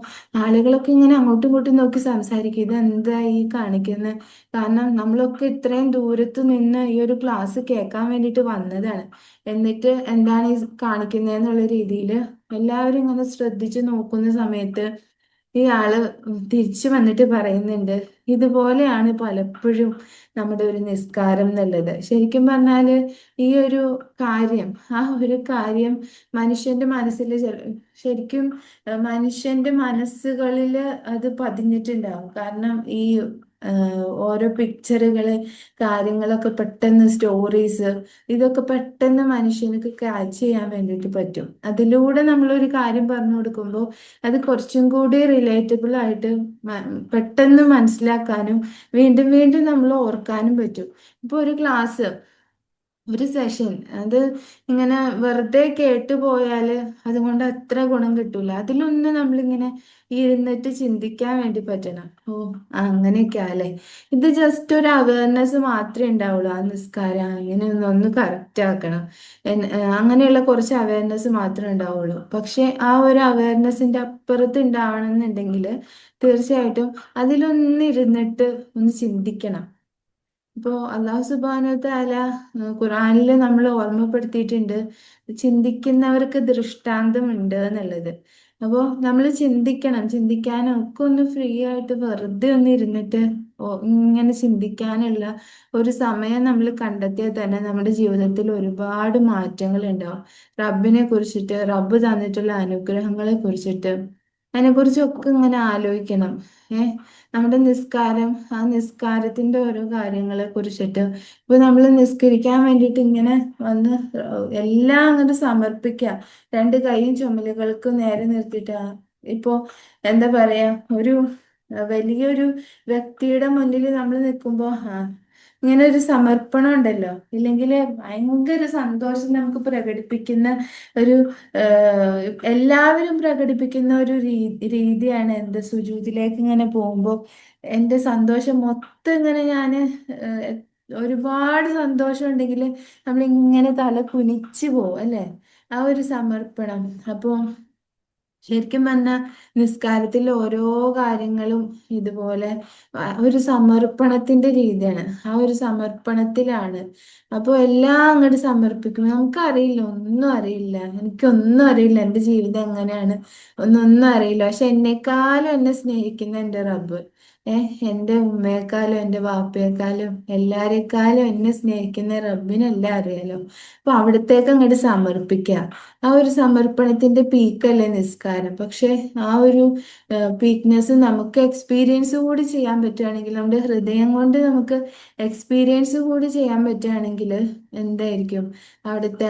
ആളുകളൊക്കെ ഇങ്ങനെ അങ്ങോട്ടും ഇങ്ങോട്ടും നോക്കി സംസാരിക്കും, ഇത് എന്താ ഈ കാണിക്കുന്നത്? കാരണം നമ്മളൊക്കെ ഇത്രയും ദൂരത്ത് നിന്ന് ഈ ഒരു ക്ലാസ് കേൾക്കാൻ വേണ്ടിയിട്ട് വന്നതാണ്, എന്നിട്ട് എന്താണ് ഈ കാണിക്കുന്നത് എന്നുള്ള രീതിയിൽ എല്ലാവരും ഇങ്ങനെ ശ്രദ്ധിച്ച് നോക്കുന്ന സമയത്ത് ഈ ആള് തിരിച്ചു വന്നിട്ട് പറയുന്നുണ്ട്, ഇതുപോലെയാണ് പലപ്പോഴും നമ്മുടെ ഒരു നിസ്കാരം എന്നുള്ളത്. ശരിക്കും പറഞ്ഞാല് ഈ ഒരു കാര്യം, ആ ഒരു കാര്യം മനുഷ്യന്റെ മനസ്സിൽ ശരിക്കും മനുഷ്യന്റെ മനസ്സുകളിൽ അത് പതിഞ്ഞിട്ടുണ്ടാവും. കാരണം ഈ ഓരോ പിക്ചറുകള്, കാര്യങ്ങളൊക്കെ പെട്ടെന്ന്, സ്റ്റോറീസ്, ഇതൊക്കെ പെട്ടെന്ന് മനുഷ്യർക്ക് ക്യാച്ച് ചെയ്യാൻ വേണ്ടിയിട്ട് പറ്റും. അതിലൂടെ നമ്മളൊരു കാര്യം പറഞ്ഞു കൊടുക്കുമ്പോൾ അത് കുറച്ചും കൂടി റിലേറ്റബിൾ ആയിട്ട് പെട്ടെന്ന് മനസ്സിലാക്കാനും വീണ്ടും വീണ്ടും നമ്മൾ ഓർക്കാനും പറ്റും. ഇപ്പൊ ഒരു ക്ലാസ്, ഒരു സെഷൻ, അത് ഇങ്ങനെ വെറുതെ കേട്ടു പോയാല് അതുകൊണ്ട് അത്ര ഗുണം കിട്ടൂല. അതിലൊന്ന് നമ്മളിങ്ങനെ ഇരുന്നിട്ട് ചിന്തിക്കാൻ വേണ്ടി പറ്റണം. ഓ, അങ്ങനെയൊക്കെ അല്ലേ. ഇത് ജസ്റ്റ് ഒരു അവയർനെസ് മാത്രമേ ഉണ്ടാവുള്ളൂ. ആ നിസ്കാരം അങ്ങനെ ഒന്ന് കറക്റ്റ് ആക്കണം, അങ്ങനെയുള്ള കുറച്ച് അവയർനെസ് മാത്രമേ ഉണ്ടാവുള്ളൂ. പക്ഷെ ആ ഒരു അവയർനെസിന്റെ അപ്പുറത്ത് ഉണ്ടാവണം എന്നുണ്ടെങ്കിൽ തീർച്ചയായിട്ടും അതിലൊന്ന് ഇരുന്നിട്ട് ഒന്ന് ചിന്തിക്കണം. ഇപ്പോ അള്ളാഹു സുബ്ഹാനഹു തആല ഖുർആനിൽ നമ്മൾ ഓർമ്മപ്പെടുത്തിയിട്ടുണ്ട്, ചിന്തിക്കുന്നവർക്ക് ദൃഷ്ടാന്തമുണ്ട് എന്നുള്ളത്. അപ്പോൾ നമ്മൾ ചിന്തിക്കണം. ചിന്തിക്കാനും ഒക്കെ ഒന്ന് ഫ്രീ ആയിട്ട് വെറുതെ ഒന്ന് ഇരുന്നിട്ട് ഇങ്ങനെ ചിന്തിക്കാനുള്ള ഒരു സമയം നമ്മൾ കണ്ടെത്തിയാൽ തന്നെ നമ്മുടെ ജീവിതത്തിൽ ഒരുപാട് മാറ്റങ്ങൾ ഉണ്ടാവും. റബ്ബിനെ കുറിച്ചിട്ട്, റബ്ബ് തന്നിട്ടുള്ള അനുഗ്രഹങ്ങളെ കുറിച്ചിട്ട്, അതിനെക്കുറിച്ചൊക്കെ ഇങ്ങനെ ആലോചിക്കണം. നമ്മുടെ നിസ്കാരം, ആ നിസ്കാരത്തിന്റെ ഓരോ കാര്യങ്ങളെ കുറിച്ചിട്ട്, ഇപ്പൊ നമ്മൾ നിസ്കരിക്കാൻ വേണ്ടിയിട്ട് ഇങ്ങനെ വന്ന് എല്ലാം അങ്ങോട്ട് സമർപ്പിക്കുക, രണ്ട് കൈയും ചുമലുകൾക്ക് നേരെ നിർത്തിയിട്ടാ. ഇപ്പോ എന്താ പറയാ, ഒരു വലിയൊരു വ്യക്തിയുടെ മുന്നിൽ നമ്മൾ നിൽക്കുമ്പോ ഇങ്ങനെ ഒരു സമർപ്പണം ഉണ്ടല്ലോ, ഇല്ലെങ്കിൽ ഭയങ്കര സന്തോഷം നമുക്ക് പ്രകടിപ്പിക്കുന്ന ഒരു എല്ലാവരും പ്രകടിപ്പിക്കുന്ന ഒരു രീതിയാണ് എന്ത്, സുജൂദിലേക്ക് ഇങ്ങനെ പോകുമ്പോൾ എൻ്റെ സന്തോഷം മൊത്തം ഇങ്ങനെ ഞാൻ, ഒരുപാട് സന്തോഷം ഉണ്ടെങ്കിൽ നമ്മൾ ഇങ്ങനെ തല കുനിച്ചു പോകും അല്ലേ, ആ ഒരു സമർപ്പണം. അപ്പോൾ ശരിക്കും പറഞ്ഞാൽ നിസ്കാരത്തിൽ ഓരോ കാര്യങ്ങളും ഇതുപോലെ ഒരു സമർപ്പണത്തിന്റെ രീതിയാണ്. ആ ഒരു സമർപ്പണത്തിലാണ്. അപ്പോൾ എല്ലാം അങ്ങോട്ട് സമർപ്പിക്കും. നമുക്കറിയില്ല, ഒന്നും അറിയില്ല, എനിക്കൊന്നും അറിയില്ല, എൻ്റെ ജീവിതം എങ്ങനെയാണ് ഒന്നും അറിയില്ല. പക്ഷെ എന്നെക്കാളും എന്നെ സ്നേഹിക്കുന്ന എൻ്റെ റബ്ബ്, എൻ്റെ ഉമ്മയെക്കാളും എൻ്റെ വാപ്പയെക്കാളും എല്ലാരെക്കാളും എന്നെ സ്നേഹിക്കുന്ന റബ്ബിനെല്ലാം അറിയാലോ. അപ്പൊ അവിടത്തേക്ക് അങ്ങോട്ട് സമർപ്പിക്കുക. ആ ഒരു സമർപ്പണത്തിന്റെ പീക്കല്ലേ നിസ്കാരം. പക്ഷെ ആ ഒരു പീക്ക്നെസ് നമുക്ക് എക്സ്പീരിയൻസ് കൂടി ചെയ്യാൻ പറ്റുകയാണെങ്കിൽ, നമ്മുടെ ഹൃദയം കൊണ്ട് നമുക്ക് എക്സ്പീരിയൻസ് കൂടി ചെയ്യാൻ പറ്റുകയാണെങ്കിൽ എന്തായിരിക്കും അവിടുത്തെ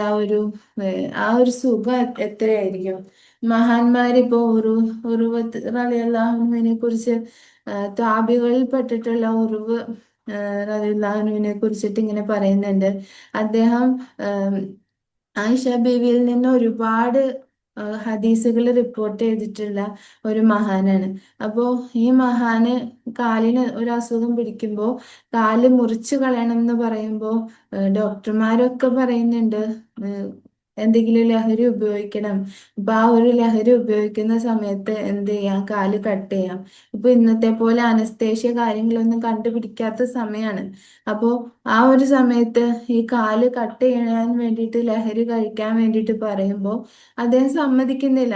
ആ ഒരു സുഖം എത്രയായിരിക്കും. മഹാന്മാരിപ്പോ ഉറുവത്ത് റളിയല്ലാഹുവിനെ കുറിച്ച്, താബികളിൽ പെട്ടിട്ടുള്ള ഉറുവ് റളിയല്ലാഹുവിനെ കുറിച്ചിട്ട് ഇങ്ങനെ പറയുന്നുണ്ട്. അദ്ദേഹം ആയിഷ ബീവിയിൽ നിന്ന് ഒരുപാട് ഹദീസുകൾ റിപ്പോർട്ട് ചെയ്തിട്ടുള്ള ഒരു മഹാനാണ്. അപ്പോൾ ഈ മഹാന് കാലിന് ഒരു അസുഖം പിടിക്കുമ്പോൾ കാല് മുറിച്ചു കളയണം എന്ന് പറയുമ്പോൾ ഡോക്ടർമാരൊക്കെ പറയുന്നുണ്ട് എന്തെങ്കിലും ലഹരി ഉപയോഗിക്കണം. അപ്പൊ ആ ഒരു ലഹരി ഉപയോഗിക്കുന്ന സമയത്ത് എന്ത് ചെയ്യാം, കാല് കട്ട് ചെയ്യാം. ഇപ്പൊ ഇന്നത്തെ പോലെ അനസ്തേഷ്യ കാര്യങ്ങളൊന്നും കണ്ടുപിടിക്കാത്ത സമയമാണ്. അപ്പോ ആ ഒരു സമയത്ത് ഈ കാല് കട്ട് ചെയ്യാൻ വേണ്ടിയിട്ട് ലഹരി കഴിക്കാൻ വേണ്ടിയിട്ട് പറയുമ്പോൾ അദ്ദേഹം സമ്മതിക്കുന്നില്ല.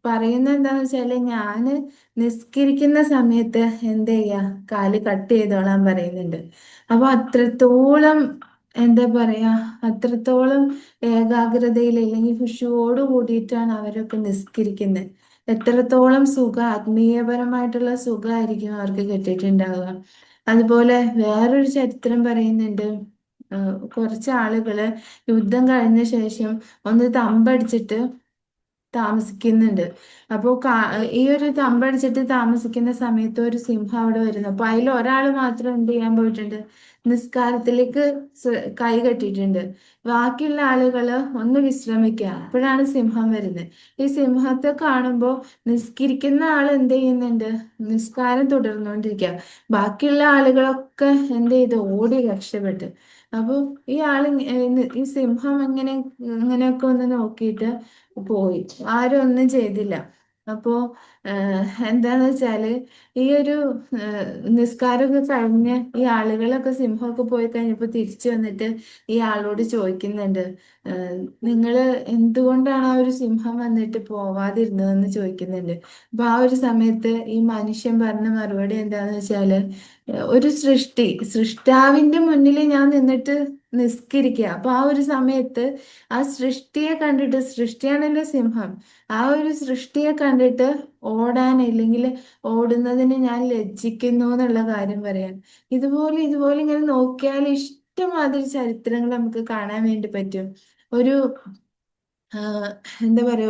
പറയുന്നത് എന്താന്ന് വെച്ചാല്, ഞാന് നിസ്കരിക്കുന്ന സമയത്ത് എന്ത് ചെയ്യാ, കാല് കട്ട് ചെയ്തോളാൻ പറയുന്നുണ്ട്. അപ്പൊ അത്രത്തോളം എന്താ പറയാ, അത്രത്തോളം ഏകാഗ്രതയിൽ അല്ലെങ്കിൽ ഖുശൂവോട് കൂടിയിട്ടാണ് അവരൊക്കെ നിസ്കരിക്കുന്നത്. എത്രത്തോളം ആത്മീയപരമായിട്ടുള്ള സുഖമായിരിക്കും അവർക്ക് കിട്ടിയിട്ടുണ്ടാവുക. അതുപോലെ വേറൊരു ചരിത്രം പറയുന്നുണ്ട്. കുറച്ച് ആളുകള് യുദ്ധം കഴിഞ്ഞ ശേഷം ഒന്ന് തമ്പടിച്ചിട്ട് താമസിക്കുന്നുണ്ട്. അപ്പോൾ ഈ ഒരു തമ്പടിച്ചിട്ട് താമസിക്കുന്ന സമയത്ത് ഒരു സിംഹം അവിടെ വരുന്നു. അപ്പൊ അതിൽ ഒരാൾ മാത്രം എന്ത് ചെയ്യാൻ പോയിട്ടുണ്ട്, നിസ്കാരത്തിലേക്ക് കൈ കെട്ടിയിട്ടുണ്ട്. ബാക്കിയുള്ള ആളുകള് ഒന്ന് വിശ്രമിക്കുക. അപ്പോഴാണ് സിംഹം വരുന്നത്. ഈ സിംഹത്തെ കാണുമ്പോൾ നിസ്കരിക്കുന്ന ആൾ എന്ത് ചെയ്യുന്നുണ്ട്, നിസ്കാരം തുടർന്നുകൊണ്ടിരിക്കുക. ബാക്കിയുള്ള ആളുകളൊക്കെ എന്ത് ചെയ്തു, ഓടി രക്ഷപ്പെട്ടു. അപ്പൊ ഈ ഈ സിംഹം ഇങ്ങനെയൊക്കെ ഒന്ന് നോക്കിയിട്ട് പോയി. ആരും ഒന്നും ചെയ്തില്ല. അപ്പോ എന്താന്ന് വെച്ചാല് ഈ ഒരു നിസ്കാരമൊക്കെ കഴിഞ്ഞ് ഈ ആളുകളൊക്കെ സിംഹമൊക്കെ പോയി കഴിഞ്ഞപ്പോ തിരിച്ചു വന്നിട്ട് ഈ ആളോട് ചോദിക്കുന്നുണ്ട്, നിങ്ങള് എന്തുകൊണ്ടാണ് ആ ഒരു സിംഹം വന്നിട്ട് പോവാതിരുന്നതെന്ന് ചോദിക്കുന്നുണ്ട്. അപ്പൊ ആ ഒരു സമയത്ത് ഈ മനുഷ്യൻ പറഞ്ഞ മറുപടി എന്താന്ന് വെച്ചാല്, ഒരു സൃഷ്ടാവിന്റെ മുന്നിൽ ഞാൻ നിന്നിട്ട് നിസ്കരിക്കുക. അപ്പൊ ആ ഒരു സമയത്ത് ആ സൃഷ്ടിയെ കണ്ടിട്ട്, സൃഷ്ടിയാണല്ലോ സിംഹം, ആ ഒരു സൃഷ്ടിയെ കണ്ടിട്ട് ഓടാൻ അല്ലെങ്കിൽ ഓടുന്നതിന് ഞാൻ ലജ്ജിക്കുന്നു എന്നുള്ള കാര്യം പറയാൻ. ഇതുപോലെ ഇങ്ങനെ നോക്കിയാൽ ഇഷ്ടമാതിരി ചരിത്രങ്ങൾ നമുക്ക് കാണാൻ വേണ്ടി പറ്റും. ഒരു ആഹ് എന്താ പറയാ,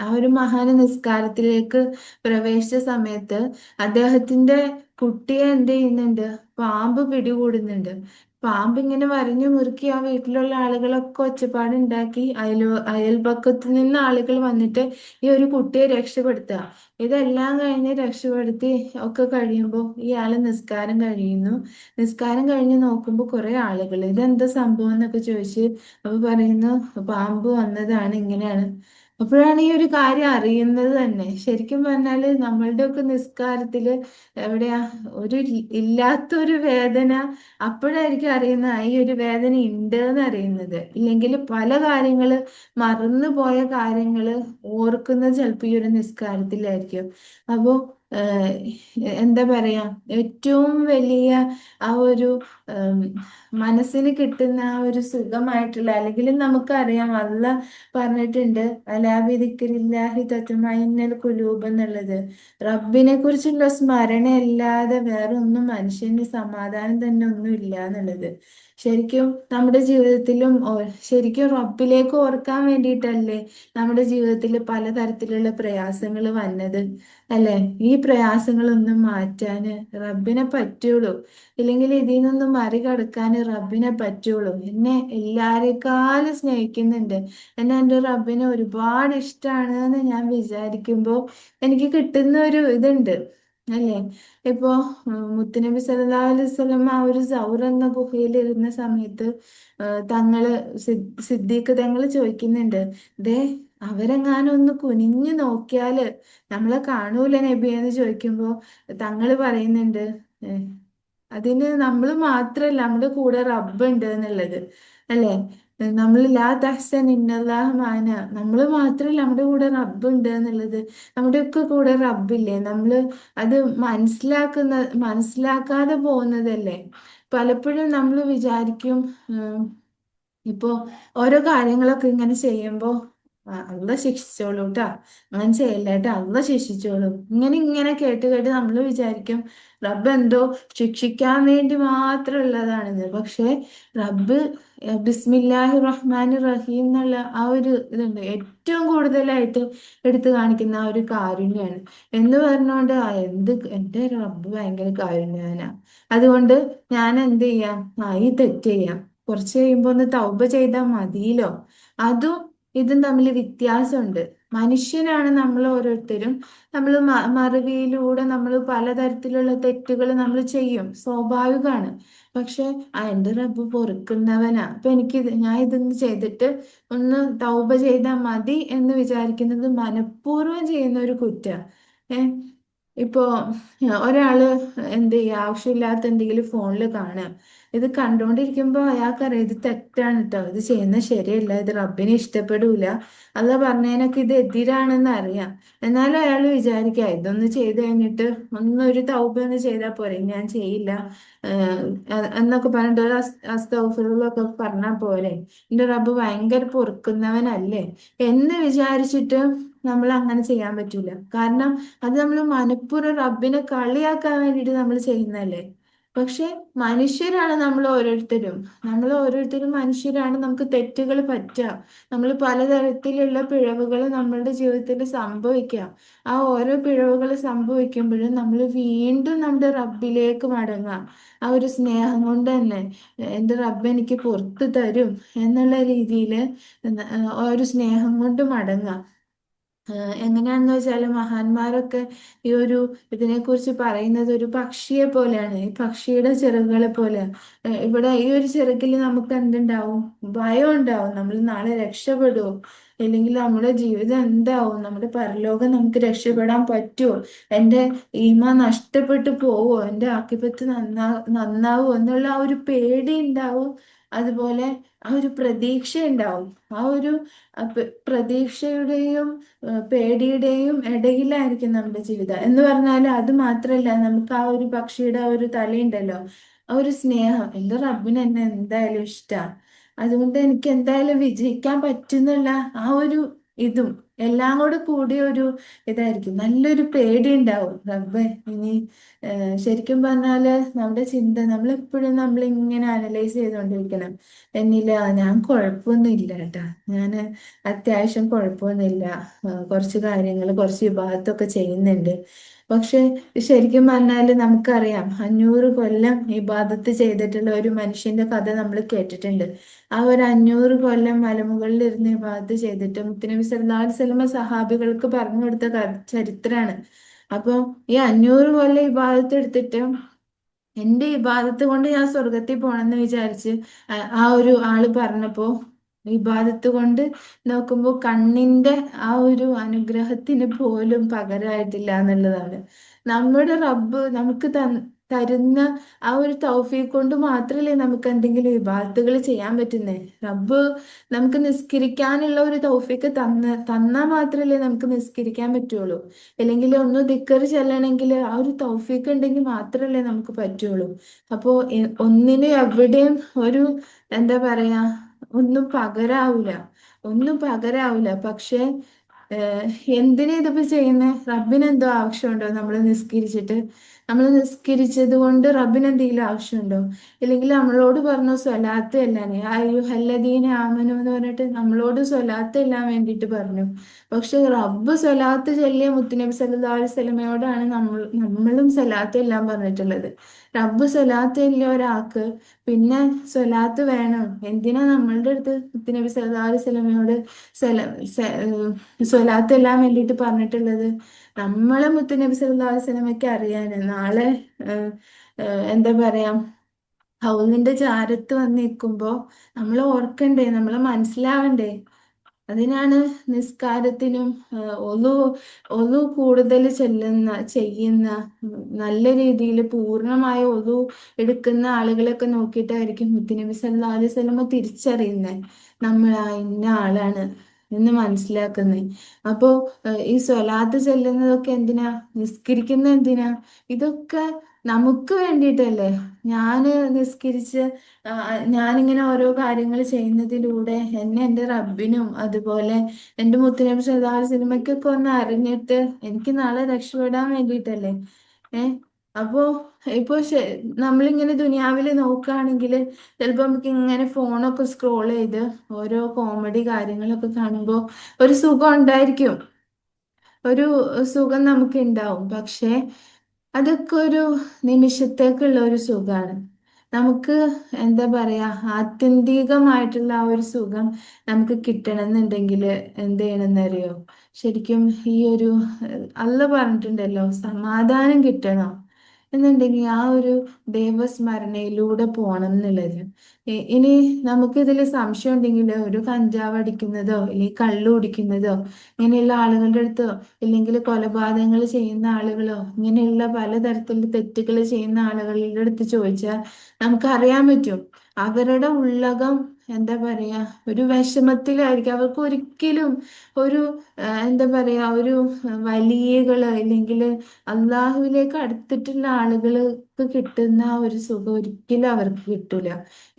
ആ ഒരു മഹാന് നിസ്കാരത്തിലേക്ക് പ്രവേശിച്ച സമയത്ത് അദ്ദേഹത്തിന്റെ കുട്ടിയെ എന്ത് ചെയ്യുന്നുണ്ട്, പാമ്പ് പിടികൂടുന്നുണ്ട്. പാമ്പ് ഇങ്ങനെ വരഞ്ഞു മുറുക്കി ആ വീട്ടിലുള്ള ആളുകളൊക്കെ ഒച്ചപ്പാടുണ്ടാക്കി അയൽപക്കത്ത് നിന്ന് ആളുകൾ വന്നിട്ട് ഈ ഒരു കുട്ടിയെ രക്ഷപ്പെടുത്തുക. ഇതെല്ലാം കഴിഞ്ഞ് രക്ഷപ്പെടുത്തി ഒക്കെ കഴിയുമ്പോൾ ഇയാള് നിസ്കാരം കഴിയുന്നു. നിസ്കാരം കഴിഞ്ഞ് നോക്കുമ്പോൾ കുറെ ആളുകൾ ഇതെന്താ സംഭവം എന്നൊക്കെ ചോദിച്ച് അപ്പൊ പറയുന്നു, പാമ്പ് വന്നതാണ്, ഇങ്ങനെയാണ്. അപ്പോഴാണ് ഈ ഒരു കാര്യം അറിയുന്നത് തന്നെ. ശരിക്കും പറഞ്ഞാല് നമ്മളുടെ ഒക്കെ നിസ്കാരത്തില് എവിടെയാ ഇല്ലാത്തൊരു വേദന അപ്പോഴായിരിക്കും അറിയുന്ന ഈ ഒരു വേദന ഉണ്ട് എന്ന് അറിയുന്നത്. ഇല്ലെങ്കിൽ പല കാര്യങ്ങള് മറന്നു പോയ കാര്യങ്ങള് ഓർക്കുന്നത് ചിലപ്പോൾ ഈ ഒരു നിസ്കാരത്തിലായിരിക്കും. അപ്പോ ഏഹ്, എന്താ പറയാ, ഏറ്റവും വലിയ ആ ഒരു ഉം, മനസ്സിന് കിട്ടുന്ന ആ ഒരു സുഖമായിട്ടുള്ള, അല്ലെങ്കിൽ നമുക്കറിയാം അല്ല പറഞ്ഞിട്ടുണ്ട്, അലാബിദിക്രില്ലാഹി തത്മഇന്നുൽ ഖുലൂബ് എന്നുള്ളത്. റബ്ബിനെ കുറിച്ചുള്ള സ്മരണയല്ലാതെ വേറെ ഒന്നും മനുഷ്യന് സമാധാനം തന്നെ ഒന്നും ഇല്ല എന്നുള്ളത്. ശരിക്കും നമ്മുടെ ജീവിതത്തിലും ശരിക്കും റബ്ബിലേക്ക് ഓർക്കാൻ വേണ്ടിയിട്ടല്ലേ നമ്മുടെ ജീവിതത്തിൽ പലതരത്തിലുള്ള പ്രയാസങ്ങൾ വന്നത്, അല്ലെ? ഈ പ്രയാസങ്ങളൊന്നും മാറ്റാന് റബ്ബിനെ പറ്റുള്ളൂ. ഇല്ലെങ്കിൽ ഇതിൽ നിന്നൊന്നും മറികടക്കാൻ റബ്ബിനെ പറ്റുള്ളൂ. എന്നെ എല്ലാരെക്കാളും സ്നേഹിക്കുന്നുണ്ട്, എന്നെ എൻ്റെ റബ്ബിനെ ഒരുപാട് ഇഷ്ടമാണ് എന്ന് ഞാൻ വിചാരിക്കുമ്പോൾ എനിക്ക് കിട്ടുന്ന ഒരു ഇതുണ്ട്, അല്ലേ? ഇപ്പോ മുത്തുനബി സല്ലല്ലാഹു അലൈഹി വസല്ലം ആ ഒരു സൗർ എന്ന ഗുഹയിൽ ഇരുന്ന സമയത്ത് തങ്ങള് സിദ്ദീഖ് തങ്ങള് ചോദിക്കുന്നുണ്ട്, ദേ അവരെങ്ങാനും ഒന്ന് കുനിഞ്ഞു നോക്കിയാല് നമ്മളെ കാണൂല നബി എന്ന് ചോദിക്കുമ്പോ തങ്ങള് പറയുന്നുണ്ട്, അതിന് നമ്മൾ മാത്രല്ല, നമ്മുടെ കൂടെ റബ്ബ് ഉണ്ട് എന്നുള്ളത്, അല്ലെ? നമ്മൾ ലാ തഹ്സൻ ഇന്നല്ലാഹ മാന, നമ്മൾ മാത്രല്ല, നമ്മുടെ കൂടെ റബ്ബ് ഉണ്ട് എന്നുള്ളത്. നമ്മുടെ ഒക്കെ കൂടെ റബ്ബില്ലേ? നമ്മള് അത് മനസ്സിലാക്കാതെ പോകുന്നതല്ലേ? പലപ്പോഴും നമ്മൾ വിചാരിക്കും, ഇപ്പോ ഓരോ കാര്യങ്ങളൊക്കെ ഇങ്ങനെ ചെയ്യുമ്പോ അള്ള ശിക്ഷിച്ചോളൂ ട്ടാ, അങ്ങനെ ചെയ്യല്ല ട്ടാ, അള്ള ശിക്ഷിച്ചോളൂ, ഇങ്ങനെ കേട്ട് കേട്ട് നമ്മൾ വിചാരിക്കും റബ്ബ് എന്തോ ശിക്ഷിക്കാൻ വേണ്ടി മാത്രം ഉള്ളതാണെന്ന്. പക്ഷെ റബ്ബ് ബിസ്മില്ലാഹി റഹ്മാൻ റഹീം എന്നുള്ള ആ ഒരു ഇതുണ്ട്, ഏറ്റവും കൂടുതലായിട്ട് എടുത്തു കാണിക്കുന്ന ആ ഒരു കാരുണ്യാണ്. എന്ന് പറഞ്ഞുകൊണ്ട് എൻ്റെ റബ്ബ് ഭയങ്കര കാരുണ്യവാനാ, അതുകൊണ്ട് ഞാൻ എന്ത് ചെയ്യാം, ഈ തെറ്റ് ചെയ്യാം, കുറച്ച് കഴിയുമ്പോ ഒന്ന് തൗബ ചെയ്താൽ മതിയല്ലോ. അതും ഇതും തമ്മിൽ വ്യത്യാസമുണ്ട്. മനുഷ്യനാണ് നമ്മൾ ഓരോരുത്തരും. നമ്മൾ മറവിയിലൂടെ നമ്മൾ പലതരത്തിലുള്ള തെറ്റുകൾ നമ്മൾ ചെയ്യും, സ്വാഭാവികമാണ്. പക്ഷെ എൻ്റെ റബ്ബ് പൊറുക്കുന്നവനാ. അപ്പൊ ഞാൻ ഇതൊന്ന് ചെയ്തിട്ട് ഒന്ന് തൗബ ചെയ്താൽ മതി എന്ന് വിചാരിക്കുന്നത് മനഃപൂർവ്വം ചെയ്യുന്ന ഒരു കുറ്റ. ഏഹ് ഇപ്പോ ഒരാള് എന്ത് ചെയ്യുക, ആവശ്യമില്ലാത്ത എന്തെങ്കിലും ഫോണിൽ കാണുക, ഇത് കണ്ടുകൊണ്ടിരിക്കുമ്പോൾ അയാൾക്കറിയാം ഇത് തെറ്റാണ് കേട്ടോ, ഇത് ചെയ്യുന്നത് ശരിയല്ല, ഇത് റബ്ബിനെ ഇഷ്ടപ്പെടൂല, അല്ല പറഞ്ഞതിനൊക്കെ ഇത് എതിരാണെന്ന് അറിയാം. എന്നാലും അയാൾ വിചാരിക്കുക ഇതൊന്ന് ചെയ്ത് കഴിഞ്ഞിട്ട് ഒന്നൊരു തൗബ ഒന്ന് ചെയ്താൽ പോരെ, ഞാൻ ചെയ്യില്ല എന്നൊക്കെ പറഞ്ഞിട്ട് ഒരു അസ്തഗ്ഫിറുള്ളൊക്കെ പറഞ്ഞാൽ പോരെ, എൻ്റെ റബ്ബ് ഭയങ്കര പൊറുക്കുന്നവനല്ലേ എന്ന് വിചാരിച്ചിട്ട് നമ്മൾ അങ്ങനെ ചെയ്യാൻ പറ്റൂല. കാരണം അത് നമ്മൾ മനഃപൂർവ്വം റബ്ബിനെ കളിയാക്കാൻ വേണ്ടിയിട്ട് നമ്മൾ ചെയ്യുന്നതല്ലേ. പക്ഷെ മനുഷ്യരാണ് നമ്മൾ ഓരോരുത്തരും മനുഷ്യരാണ്, നമുക്ക് തെറ്റുകൾ പറ്റുക, നമ്മൾ പലതരത്തിലുള്ള പിഴവുകൾ നമ്മളുടെ ജീവിതത്തിൽ സംഭവിക്കാം. ആ ഓരോ പിഴവുകൾ സംഭവിക്കുമ്പോഴും നമ്മൾ വീണ്ടും നമ്മുടെ റബ്ബിലേക്ക് മടങ്ങാം. ആ ഒരു സ്നേഹം കൊണ്ട് തന്നെ എൻ്റെ റബ്ബ് എനിക്ക് പുറത്തു തരും എന്നുള്ള രീതിയിൽ ആ ഒരു സ്നേഹം കൊണ്ട് മടങ്ങാം. എങ്ങനെയാണെന്ന് വെച്ചാൽ മഹാന്മാരൊക്കെ ഈ ഒരു ഇതിനെക്കുറിച്ച് പറയുന്നത് ഒരു പക്ഷിയെ പോലെയാണ്, ഈ പക്ഷിയുടെ ചിറകുകളെ പോലെയാണ്. ഇവിടെ ഈ ഒരു ചിറകിൽ നമുക്ക് എന്തുണ്ടാവും, ഭയം ഉണ്ടാവും, നമ്മൾ നാളെ രക്ഷപ്പെടുമോ, അല്ലെങ്കിൽ നമ്മുടെ ജീവിതം എന്താവും, നമ്മുടെ പരലോകം നമുക്ക് രക്ഷപ്പെടാൻ പറ്റുമോ, എൻ്റെ ഈമ നഷ്ടപ്പെട്ടു പോവോ, എൻ്റെ ആക്കിപത്ത് നന്നാവോ എന്നുള്ള ആ ഒരു പേടി ഉണ്ടാവും. അതുപോലെ ആ ഒരു പ്രതീക്ഷ ഉണ്ടാവും. ആ ഒരു പ്രതീക്ഷയുടെയും പേടിയുടെയും ഇടയിലായിരിക്കും നമ്മുടെ ജീവിതം എന്ന് പറഞ്ഞാൽ. അത് മാത്രമല്ല, നമുക്ക് ആ ഒരു പക്ഷിയുടെ ആ ഒരു തലയുണ്ടല്ലോ, ആ ഒരു സ്നേഹം, എൻ്റെ റബ്ബിന് എന്നെ എന്തായാലും ഇഷ്ടമാണ്, അതുകൊണ്ട് എനിക്ക് എന്തായാലും വിജയിക്കാൻ പറ്റുന്നുള്ള ആ ഒരു ഇതും എല്ലാം കൂടെ കൂടിയ ഒരു ഇതായിരിക്കും. നല്ലൊരു പേടി ഉണ്ടാവും. റബ്ബേ ഇനി ശരിക്കും പറഞ്ഞാല് നമ്മുടെ ചിന്ത നമ്മളെപ്പോഴും നമ്മളിങ്ങനെ അനലൈസ് ചെയ്തുകൊണ്ടിരിക്കണം. എന്നില്ല, ഞാൻ കുഴപ്പമൊന്നുമില്ല കേട്ടാ, ഞാൻ അത്യാവശ്യം കുഴപ്പമൊന്നുമില്ല, കുറച്ച് കാര്യങ്ങൾ കുറച്ച് വിഭാഗത്തൊക്കെ ചെയ്യുന്നുണ്ട്. പക്ഷെ ശരിക്കും പറഞ്ഞാൽ നമുക്കറിയാം, 500 കൊല്ലം ഇബാദത്ത് ചെയ്തിട്ടുള്ള ഒരു മനുഷ്യന്റെ കഥ നമ്മൾ കേട്ടിട്ടുണ്ട്. ആ ഒരു 500 കൊല്ലം മലമുകളിൽ ഇരുന്ന് ഇബാദത്ത് ചെയ്തിട്ട് മുത്തുനബി സല്ലല്ലാഹു അലൈഹി വസല്ലമ സഹാബികൾക്ക് പറഞ്ഞു കൊടുത്ത ചരിത്രമാണ്. അപ്പൊ ഈ 500 കൊല്ലം ഇബാദത്ത് എടുത്തിട്ട് എന്റെ ഇബാദത്ത് കൊണ്ട് ഞാൻ സ്വർഗത്തിൽ പോണെന്ന് വിചാരിച്ച് ആ ഒരു ആള് പറഞ്ഞപ്പോ, ഇബാദത്ത് കൊണ്ട് നോക്കുമ്പോൾ കണ്ണിന്റെ ആ ഒരു അനുഗ്രഹത്തിന് പോലും പകരമായിട്ടില്ല എന്നുള്ളതാണ്. നമ്മുടെ റബ്ബ് നമുക്ക് തരുന്ന ആ ഒരു തൗഫീഖ് കൊണ്ട് മാത്രമല്ലേ നമുക്ക് എന്തെങ്കിലും ഇബാദത്തുകൾ ചെയ്യാൻ പറ്റുന്നേ. റബ്ബ് നമുക്ക് നിസ്കരിക്കാനുള്ള ഒരു തൗഫീഖ് തന്നാൽ മാത്രമല്ലേ നമുക്ക് നിസ്കരിക്കാൻ പറ്റുള്ളൂ. അല്ലെങ്കിൽ ഒന്ന് ദിക്കറ് ചെല്ലണമെങ്കിൽ ആ ഒരു തൗഫീഖ് ഉണ്ടെങ്കിൽ മാത്രമല്ലേ നമുക്ക് പറ്റുള്ളൂ. അപ്പോ ഒന്നിനും എവിടെയും ഒരു എന്താ പറയാ, ഒന്നും പകരാവൂല, ഒന്നും പകരാവൂല. പക്ഷെ ഏഹ് എന്തിനാ ഇതിപ്പോ ചെയ്യുന്നത്? റബ്ബിന് എന്തോ ആവശ്യമുണ്ടോ നമ്മൾ നിസ്കരിച്ചിട്ട്? നമ്മൾ നിസ്കരിച്ചത് കൊണ്ട് റബ്ബിന് എന്തെങ്കിലും ആവശ്യമുണ്ടോ? ഇല്ലെങ്കിൽ നമ്മളോട് പറഞ്ഞു സ്വലാത്ത് എല്ലാനേ അയ്യുഹല്ലദീന ആമനു എന്ന് പറഞ്ഞിട്ട് നമ്മളോട് സ്വലാത്ത് എല്ലാം വേണ്ടിയിട്ട് പറഞ്ഞു. പക്ഷെ റബ്ബ് സ്വലാത്ത് ചൊല്ലിയ മുത്തുനബി സല്ലല്ലാഹു അലൈഹി വസല്ലമയോടാണ് നമ്മളും സ്വലാത്ത് എല്ലാം പറഞ്ഞിട്ടുള്ളത്. റബ്ബ് സ്വലാത്ത് ചൊല്ലിയ ഒരാൾക്ക് പിന്നെ സ്വലാത്ത് വേണം. എന്തിനാ നമ്മളുടെ അടുത്ത് മുത്തുനബി സല്ലല്ലാഹു അലൈഹി വസല്ലമയോട് സ്വലാത്ത് എല്ലാം വേണ്ടിയിട്ട് പറഞ്ഞിട്ടുള്ളത്? നമ്മളെ മുത്തുനബി സല്ലല്ലാഹു അലൈഹി വസല്ലമയ്ക്ക് അറിയാന് നാളെ എന്താ പറയാ, ഹൗലിന്റെ ചാരത്ത് വന്ന് നിൽക്കുമ്പോ നമ്മൾ ഓർക്കണ്ടേ, നമ്മളെ മനസ്സിലാവണ്ടേ. അതിനാണ് നിസ്കാരത്തിനും ഒലു ഒലു കൂടുതൽ ചെയ്യുന്ന നല്ല രീതിയിൽ പൂർണ്ണമായ ഒലു എടുക്കുന്ന ആളുകളൊക്കെ നോക്കിയിട്ടായിരിക്കും മുത്തുനബി സല്ലല്ലാഹു അലൈഹി വസല്ലമ തിരിച്ചറിയുന്നത് നമ്മൾ ആ ഇന്ന ആളാണ് എന്ന് മനസ്സിലാക്കുന്നത്. അപ്പോ ഈ സ്വലാത്ത് ചെല്ലുന്നതൊക്കെ എന്തിനാ, നിസ്കരിക്കുന്ന എന്തിനാ? ഇതൊക്കെ നമുക്ക് വേണ്ടിയിട്ടല്ലേ. ഞാന് നിസ്കരിച്ച് ഞാനിങ്ങനെ ഓരോ കാര്യങ്ങൾ ചെയ്യുന്നതിലൂടെ എന്നെ എൻ്റെ റബ്ബിനും അതുപോലെ എൻ്റെ മുത്തുനബി സല്ലല്ലാഹു അലൈഹി വസല്ലമയ്ക്കൊക്കെ ഒന്ന് അറിഞ്ഞിട്ട് എനിക്ക് നാളെ രക്ഷപ്പെടാൻ വേണ്ടിയിട്ടല്ലേ. അപ്പോ ഇപ്പൊ നമ്മളിങ്ങനെ ദുനിയാവിൽ നോക്കുകയാണെങ്കിൽ ചിലപ്പോൾ നമുക്ക് ഇങ്ങനെ ഫോണൊക്കെ സ്ക്രോൾ ചെയ്ത് ഓരോ കോമഡി കാര്യങ്ങളൊക്കെ കാണുമ്പോൾ ഒരു സുഖം ഉണ്ടായിരിക്കും, ഒരു സുഖം നമുക്ക് ഉണ്ടാവും. പക്ഷെ അതൊക്കെ ഒരു നിമിഷത്തേക്കുള്ള ഒരു സുഖമാണ്. നമുക്ക് എന്താ പറയാ, ആത്യന്തികമായിട്ടുള്ള ആ ഒരു സുഖം നമുക്ക് കിട്ടണമെന്നുണ്ടെങ്കിൽ എന്ത് ചെയ്യണമെന്നറിയോ? ശരിക്കും ഈ ഒരു അള്ള പറഞ്ഞിട്ടുണ്ടല്ലോ, സമാധാനം കിട്ടണം എന്നുണ്ടെങ്കിൽ ആ ഒരു ദൈവസ്മരണയിലൂടെ പോണം എന്നുള്ളത്. ഇനി നമുക്കിതിൽ സംശയം ഉണ്ടെങ്കിൽ ഒരു കഞ്ചാവ് അടിക്കുന്നതോ അല്ലെങ്കിൽ കള്ളു കുടിക്കുന്നതോ ഇങ്ങനെയുള്ള ആളുകളുടെ അടുത്തോ, ഇല്ലെങ്കിൽ കൊലപാതകങ്ങൾ ചെയ്യുന്ന ആളുകളോ ഇങ്ങനെയുള്ള പലതരത്തിലുള്ള തെറ്റുകൾ ചെയ്യുന്ന ആളുകളുടെ അടുത്ത് ചോദിച്ചാൽ നമുക്ക് അറിയാൻ പറ്റും അവരുടെ ഉള്ളകം എന്താ പറയാ, ഒരു വിഷമത്തിലായിരിക്കും. അവർക്ക് ഒരിക്കലും ഒരു എന്താ പറയാ, ഒരു വലിയകള് അല്ലെങ്കിൽ അള്ളാഹുവിലേക്ക് അടുത്തിട്ടുള്ള ആളുകൾക്ക് കിട്ടുന്ന ആ ഒരു സുഖം ഒരിക്കലും അവർക്ക് കിട്ടൂല.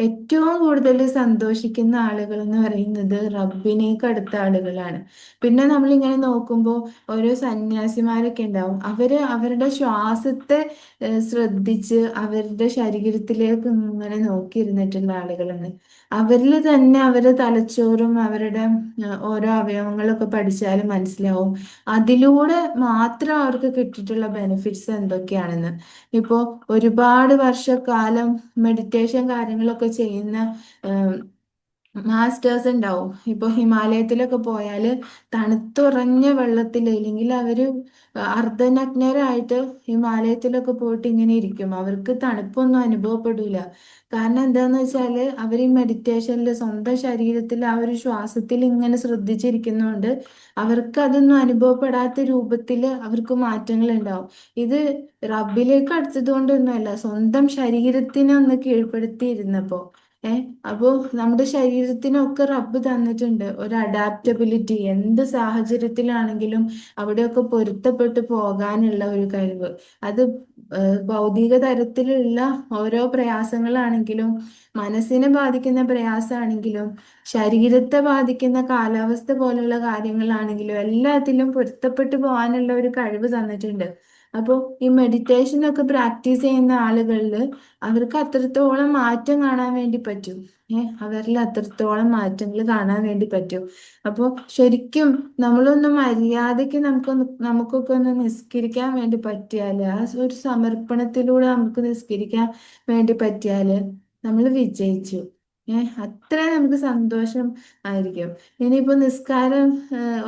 ഏറ്റവും കൂടുതൽ സന്തോഷിക്കുന്ന ആളുകൾ എന്ന് പറയുന്നത് റബ്ബിനേക്ക് അടുത്ത ആളുകളാണ്. പിന്നെ നമ്മളിങ്ങനെ നോക്കുമ്പോൾ ഓരോ സന്യാസിമാരൊക്കെ ഉണ്ടാവും, അവര് അവരുടെ ശ്വാസത്തെ ശ്രദ്ധിച്ച് അവരുടെ ശരീരത്തിലേക്ക് ഇങ്ങനെ നോക്കിയിരുന്നിട്ടുള്ള ആളുകളാണ്. അവരിൽ തന്നെ അവരുടെ തലച്ചോറും അവരുടെ ഓരോ അവയവങ്ങളൊക്കെ പഠിച്ചാൽ മനസ്സിലാവും അതിലൂടെ മാത്രം അവർക്ക് കിട്ടിയിട്ടുള്ള ബെനിഫിറ്റ്സ് എന്തൊക്കെയാണെന്ന്. ഇപ്പോൾ ഒരുപാട് വർഷക്കാലം മെഡിറ്റേഷൻ കാര്യങ്ങളൊക്കെ ചെയ്യുന്ന മാസ്റ്റേഴ്സ് ഉണ്ടാവും. ഇപ്പൊ ഹിമാലയത്തിലൊക്കെ പോയാല് തണുത്തുറഞ്ഞ വെള്ളത്തിൽ, അല്ലെങ്കിൽ അവര് അർദ്ധനഗ്നരായിട്ട് ഹിമാലയത്തിലൊക്കെ പോയിട്ട് ഇങ്ങനെ ഇരിക്കും. അവർക്ക് തണുപ്പൊന്നും അനുഭവപ്പെടില്ല. കാരണം എന്താന്ന് വെച്ചാല് അവർ ഈ മെഡിറ്റേഷനിൽ സ്വന്തം ശരീരത്തിൽ ആ ഒരു ശ്വാസത്തിൽ ഇങ്ങനെ ശ്രദ്ധിച്ചിരിക്കുന്നതുകൊണ്ട് അവർക്ക് അതൊന്നും അനുഭവപ്പെടാത്ത രൂപത്തിൽ അവർക്ക് മാറ്റങ്ങൾ ഉണ്ടാവും. ഇത് റബ്ബിലേക്ക് അടുത്തത് കൊണ്ടൊന്നുമല്ല, സ്വന്തം ശരീരത്തിനെ ഒന്ന് കീഴ്പ്പെടുത്തിയിരുന്നപ്പോ. അപ്പോ നമ്മുടെ ശരീരത്തിനൊക്കെ റബ്ബ് തന്നിട്ടുണ്ട് ഒരു അഡാപ്റ്റബിലിറ്റി. എന്ത് സാഹചര്യത്തിലാണെങ്കിലും അവിടെയൊക്കെ പൊരുത്തപ്പെട്ടു പോകാനുള്ള ഒരു കഴിവ്. അത് ഭൗതിക തരത്തിലുള്ള ഓരോ പ്രയാസങ്ങളാണെങ്കിലും, മനസ്സിനെ ബാധിക്കുന്ന പ്രയാസമാണെങ്കിലും, ശരീരത്തെ ബാധിക്കുന്ന കാലാവസ്ഥ പോലുള്ള കാര്യങ്ങളാണെങ്കിലും എല്ലാത്തിലും പൊരുത്തപ്പെട്ടു പോകാനുള്ള ഒരു കഴിവ് തന്നിട്ടുണ്ട്. അപ്പോൾ ഈ മെഡിറ്റേഷൻ ഒക്കെ പ്രാക്ടീസ് ചെയ്യുന്ന ആളുകളിൽ അവർക്ക് അത്രത്തോളം മാറ്റം കാണാൻ വേണ്ടി പറ്റും. അവരിൽ അത്രത്തോളം മാറ്റങ്ങൾ കാണാൻ വേണ്ടി പറ്റും. അപ്പോൾ ശരിക്കും നമ്മളൊന്ന് മര്യാദയ്ക്ക് നമുക്കൊക്കെ ഒന്ന് നിസ്കരിക്കാൻ വേണ്ടി പറ്റിയാൽ, ആ ഒരു സമർപ്പണത്തിലൂടെ നമുക്ക് നിസ്കരിക്കാൻ വേണ്ടി പറ്റിയാൽ നമ്മൾ വിജയിച്ചു. അത്ര നമുക്ക് സന്തോഷം ആയിരിക്കും. ഇനിയിപ്പോ നിസ്കാരം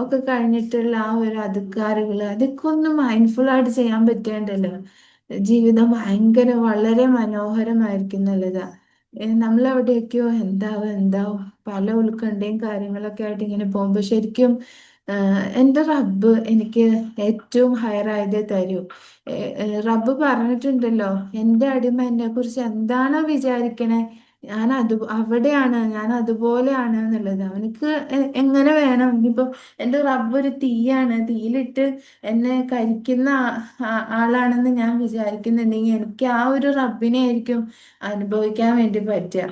ഒക്കെ കഴിഞ്ഞിട്ടുള്ള ആ ഒരു അധികാരികള് അതൊക്കെ ഒന്ന് മൈൻഡ്ഫുൾ ആയിട്ട് ചെയ്യാൻ പറ്റേണ്ടല്ലോ. ജീവിതം ഭയങ്കര വളരെ മനോഹരമായിരിക്കും എന്നുള്ളതാ. നമ്മളെവിടെയൊക്കെയോ എന്താവും എന്താവും പല ഉത്കണ്ഠയും കാര്യങ്ങളൊക്കെ ആയിട്ട് ഇങ്ങനെ പോകുമ്പോ ശരിക്കും എൻ്റെ റബ്ബ് എനിക്ക് ഏറ്റവും ഹയറായതേ തരൂ. റബ്ബ് പറഞ്ഞിട്ടുണ്ടല്ലോ, എൻ്റെ അടിമ എന്നെ കുറിച്ച് എന്താണോ വിചാരിക്കണേ ഞാൻ അതുപോലെയാണ് എന്നുള്ളത്. അവനക്ക് എങ്ങനെ വേണം. ഇനിയിപ്പോ എൻ്റെ റബ്ബ് ഒരു തീയാണ്, തീയിലിട്ട് എന്നെ കരിക്കുന്ന ആളാണെന്ന് ഞാൻ വിചാരിക്കുന്നുണ്ടെങ്കിൽ എനിക്ക് ആ ഒരു റബ്ബിനെ ആയിരിക്കും അനുഭവിക്കാൻ വേണ്ടി പറ്റുക.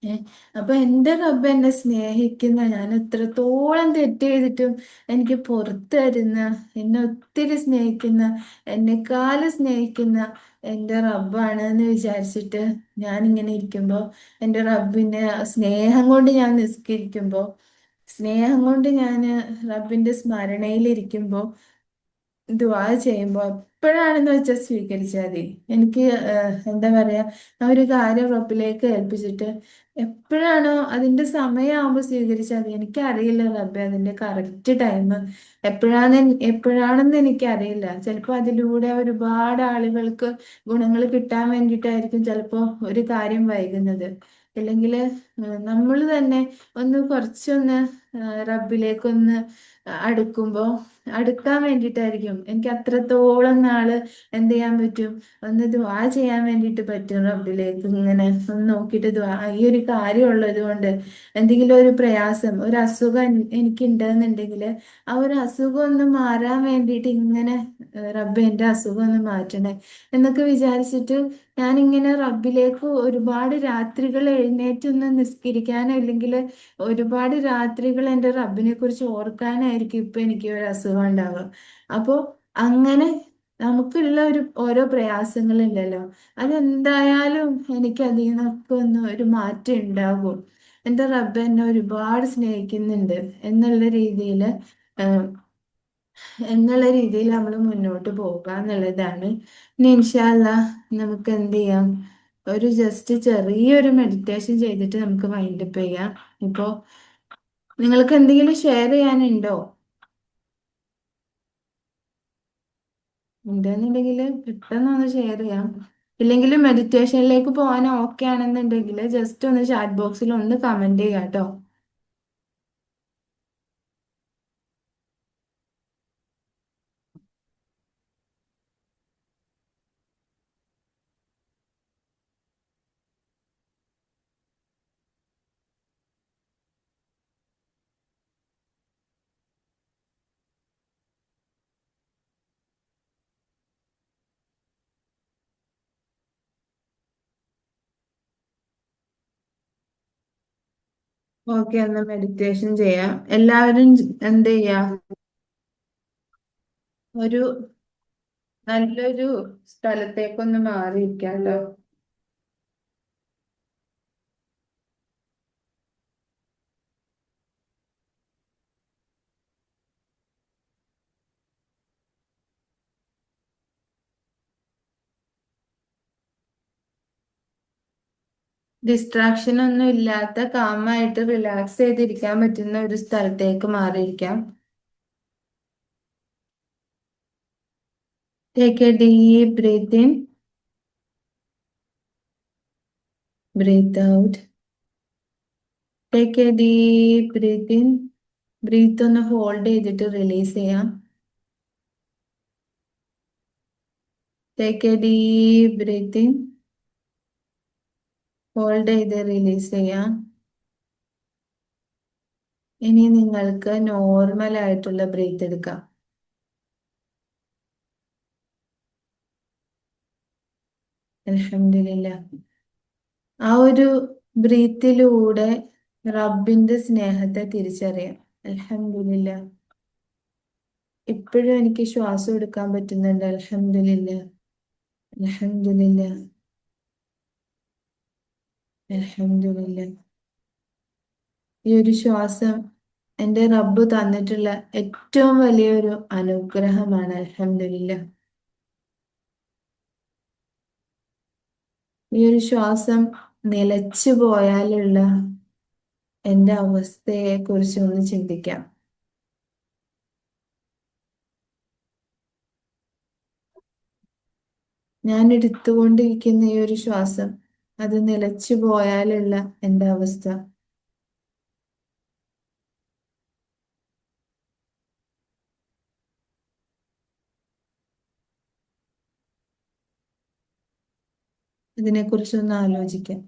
ഏ അപ്പൊ എന്റെ റബ്ബ് എന്നെ സ്നേഹിക്കുന്ന, ഞാൻ എത്രത്തോളം തെറ്റ് ചെയ്തിട്ടും എനിക്ക് പുറത്തു തരുന്ന, എന്നെ ഒത്തിരി സ്നേഹിക്കുന്ന, എന്നെക്കാളും സ്നേഹിക്കുന്ന എന്റെ റബ്ബാണ് എന്ന് വിചാരിച്ചിട്ട് ഞാൻ ഇങ്ങനെ ഇരിക്കുമ്പോ, എന്റെ റബ്ബിന്റെ സ്നേഹം കൊണ്ട് ഞാൻ നിസ്കരിക്കുമ്പോ, സ്നേഹം കൊണ്ട് ഞാൻ റബ്ബിന്റെ സ്മരണയിലിരിക്കുമ്പോ, ദുആ ചെയ്യുമ്പോ എപ്പോഴാണെന്ന് വെച്ചാൽ സ്വീകരിച്ചാൽ മതി. എനിക്ക് എന്താ പറയാ, ആ ഒരു കാര്യം റബ്ബിലേക്ക് ഏൽപ്പിച്ചിട്ട് എപ്പോഴാണോ അതിന്റെ സമയമാകുമ്പോൾ സ്വീകരിച്ചാൽ മതി. എനിക്കറിയില്ല റബ്ബെ അതിന്റെ കറക്റ്റ് ടൈം എപ്പോഴാണെന്ന് എനിക്കറിയില്ല. ചിലപ്പോൾ അതിലൂടെ ഒരുപാട് ആളുകൾക്ക് ഗുണങ്ങൾ കിട്ടാൻ വേണ്ടിയിട്ടായിരിക്കും ചിലപ്പോൾ ഒരു കാര്യം വൈകുന്നത്. അല്ലെങ്കിൽ നമ്മൾ തന്നെ ഒന്ന് കുറച്ചൊന്ന് റബ്ബിലേക്കൊന്ന് അടുക്കുമ്പോൾ, അടുക്കാൻ വേണ്ടിയിട്ടായിരിക്കും. എനിക്ക് അത്രത്തോളം നാള് എന്ത് ചെയ്യാൻ പറ്റും, ഒന്ന് ദുആ ചെയ്യാൻ വേണ്ടിയിട്ട് പറ്റും റബ്ബിലേക്ക്. ഇങ്ങനെ ഒന്ന് നോക്കിയിട്ട് ഈ ഒരു കാര്യമുള്ളത് കൊണ്ട്, എന്തെങ്കിലും ഒരു പ്രയാസം, ഒരു അസുഖം എനിക്ക് ഉണ്ടെന്നുണ്ടെങ്കിൽ ആ ഒരു അസുഖം ഒന്ന് മാറാൻ വേണ്ടിയിട്ട് ഇങ്ങനെ റബ്ബ് എൻ്റെ അസുഖം ഒന്ന് മാറ്റണേ എന്നൊക്കെ വിചാരിച്ചിട്ട് ഞാനിങ്ങനെ റബ്ബിലേക്ക് ഒരുപാട് രാത്രികൾ എഴുന്നേറ്റൊന്ന് നിസ്കരിക്കാനോ, അല്ലെങ്കിൽ ഒരുപാട് രാത്രികൾ എൻ്റെ റബ്ബിനെ കുറിച്ച് ഓർക്കാനായിരിക്കും ഇപ്പൊ എനിക്ക് ഒരു അസുഖം ഉണ്ടാവുക. അപ്പോൾ അങ്ങനെ നമുക്കുള്ള ഓരോ പ്രയാസങ്ങളുണ്ടല്ലോ, അതെന്തായാലും എനിക്ക് അതിൽ നിന്നൊക്കെ ഒന്ന് ഒരു മാറ്റം ഉണ്ടാകും. എൻ്റെ റബ്ബ് എന്നെ ഒരുപാട് സ്നേഹിക്കുന്നുണ്ട് എന്നുള്ള രീതിയിൽ നമ്മൾ മുന്നോട്ട് പോകുക എന്നുള്ളതാണ്. ഇനി ഇൻഷാ അല്ലാ നമുക്ക് എന്ത് ചെയ്യാം, ഒരു ജസ്റ്റ് ചെറിയൊരു മെഡിറ്റേഷൻ ചെയ്തിട്ട് നമുക്ക് വൈൻഡപ്പ് ചെയ്യാം. ഇപ്പോ നിങ്ങൾക്ക് എന്തെങ്കിലും ഷെയർ ചെയ്യാനുണ്ടോ? ഉണ്ടെന്നുണ്ടെങ്കിൽ പെട്ടെന്ന് ഒന്ന് ഷെയർ ചെയ്യാം. ഇല്ലെങ്കിൽ മെഡിറ്റേഷനിലേക്ക് പോകാൻ ഓക്കെ ആണെന്നുണ്ടെങ്കിൽ ജസ്റ്റ് ഒന്ന് ചാറ്റ് ബോക്സിൽ ഒന്ന് കമന്റ് ചെയ്യാം കേട്ടോ. ഓക്കെ, ഒന്ന് മെഡിറ്റേഷൻ ചെയ്യാം. എല്ലാവരും എന്ത് ചെയ്യാം, ഒരു നല്ലൊരു സ്ഥലത്തേക്കൊന്ന് മാറിയിരിക്കാം കേട്ടോ. ഡിസ്ട്രാക്ഷൻ ഒന്നും ഇല്ലാത്ത കാമായിട്ട് റിലാക്സ് ചെയ്തിരിക്കാൻ പറ്റുന്ന ഒരു സ്ഥലത്തേക്ക് മാറിയിരിക്കാം. Take a deep breath in, breathe out. Take a deep breath in. Breath ഒന്ന് ഹോൾഡ് ചെയ്തിട്ട് റിലീസ് ചെയ്യാം. Take a deep breath in. Hold ചെയ്ത് റിലീസ് ചെയ്യാം. ഇനി നിങ്ങൾക്ക് നോർമൽ ആയിട്ടുള്ള ബ്രീത്ത് എടുക്കാം. അൽഹംദുലില്ലാ. ആ ഒരു ബ്രീത്തിലൂടെ റബ്ബിന്റെ സ്നേഹത്തെ തിരിച്ചറിയാം. അൽഹംദുലില്ലാ. ഇപ്പോഴും എനിക്ക് ശ്വാസം എടുക്കാൻ പറ്റുന്നുണ്ട്. അൽഹംദുലില്ലാ. അൽഹംദുലില്ലാ. അൽഹംദുലില്ലാ. ഈ ഒരു ശ്വാസം എൻ്റെ റബ്ബ് തന്നിട്ടുള്ള ഏറ്റവും വലിയൊരു അനുഗ്രഹമാണ്. അൽഹംദുലില്ലാ. ഈ ഒരു ശ്വാസം നിലച്ചു പോയാലുള്ള എൻ്റെ അവസ്ഥയെ കുറിച്ച് ഒന്ന് ചിന്തിക്കാം. ഞാൻ എടുത്തുകൊണ്ടിരിക്കുന്ന ഈ ഒരു ശ്വാസം അത് നിലച്ചു പോയാലുള്ള എൻ്റെ അവസ്ഥ. ഇതിനെക്കുറിച്ചൊന്ന് ആലോചിക്കാം.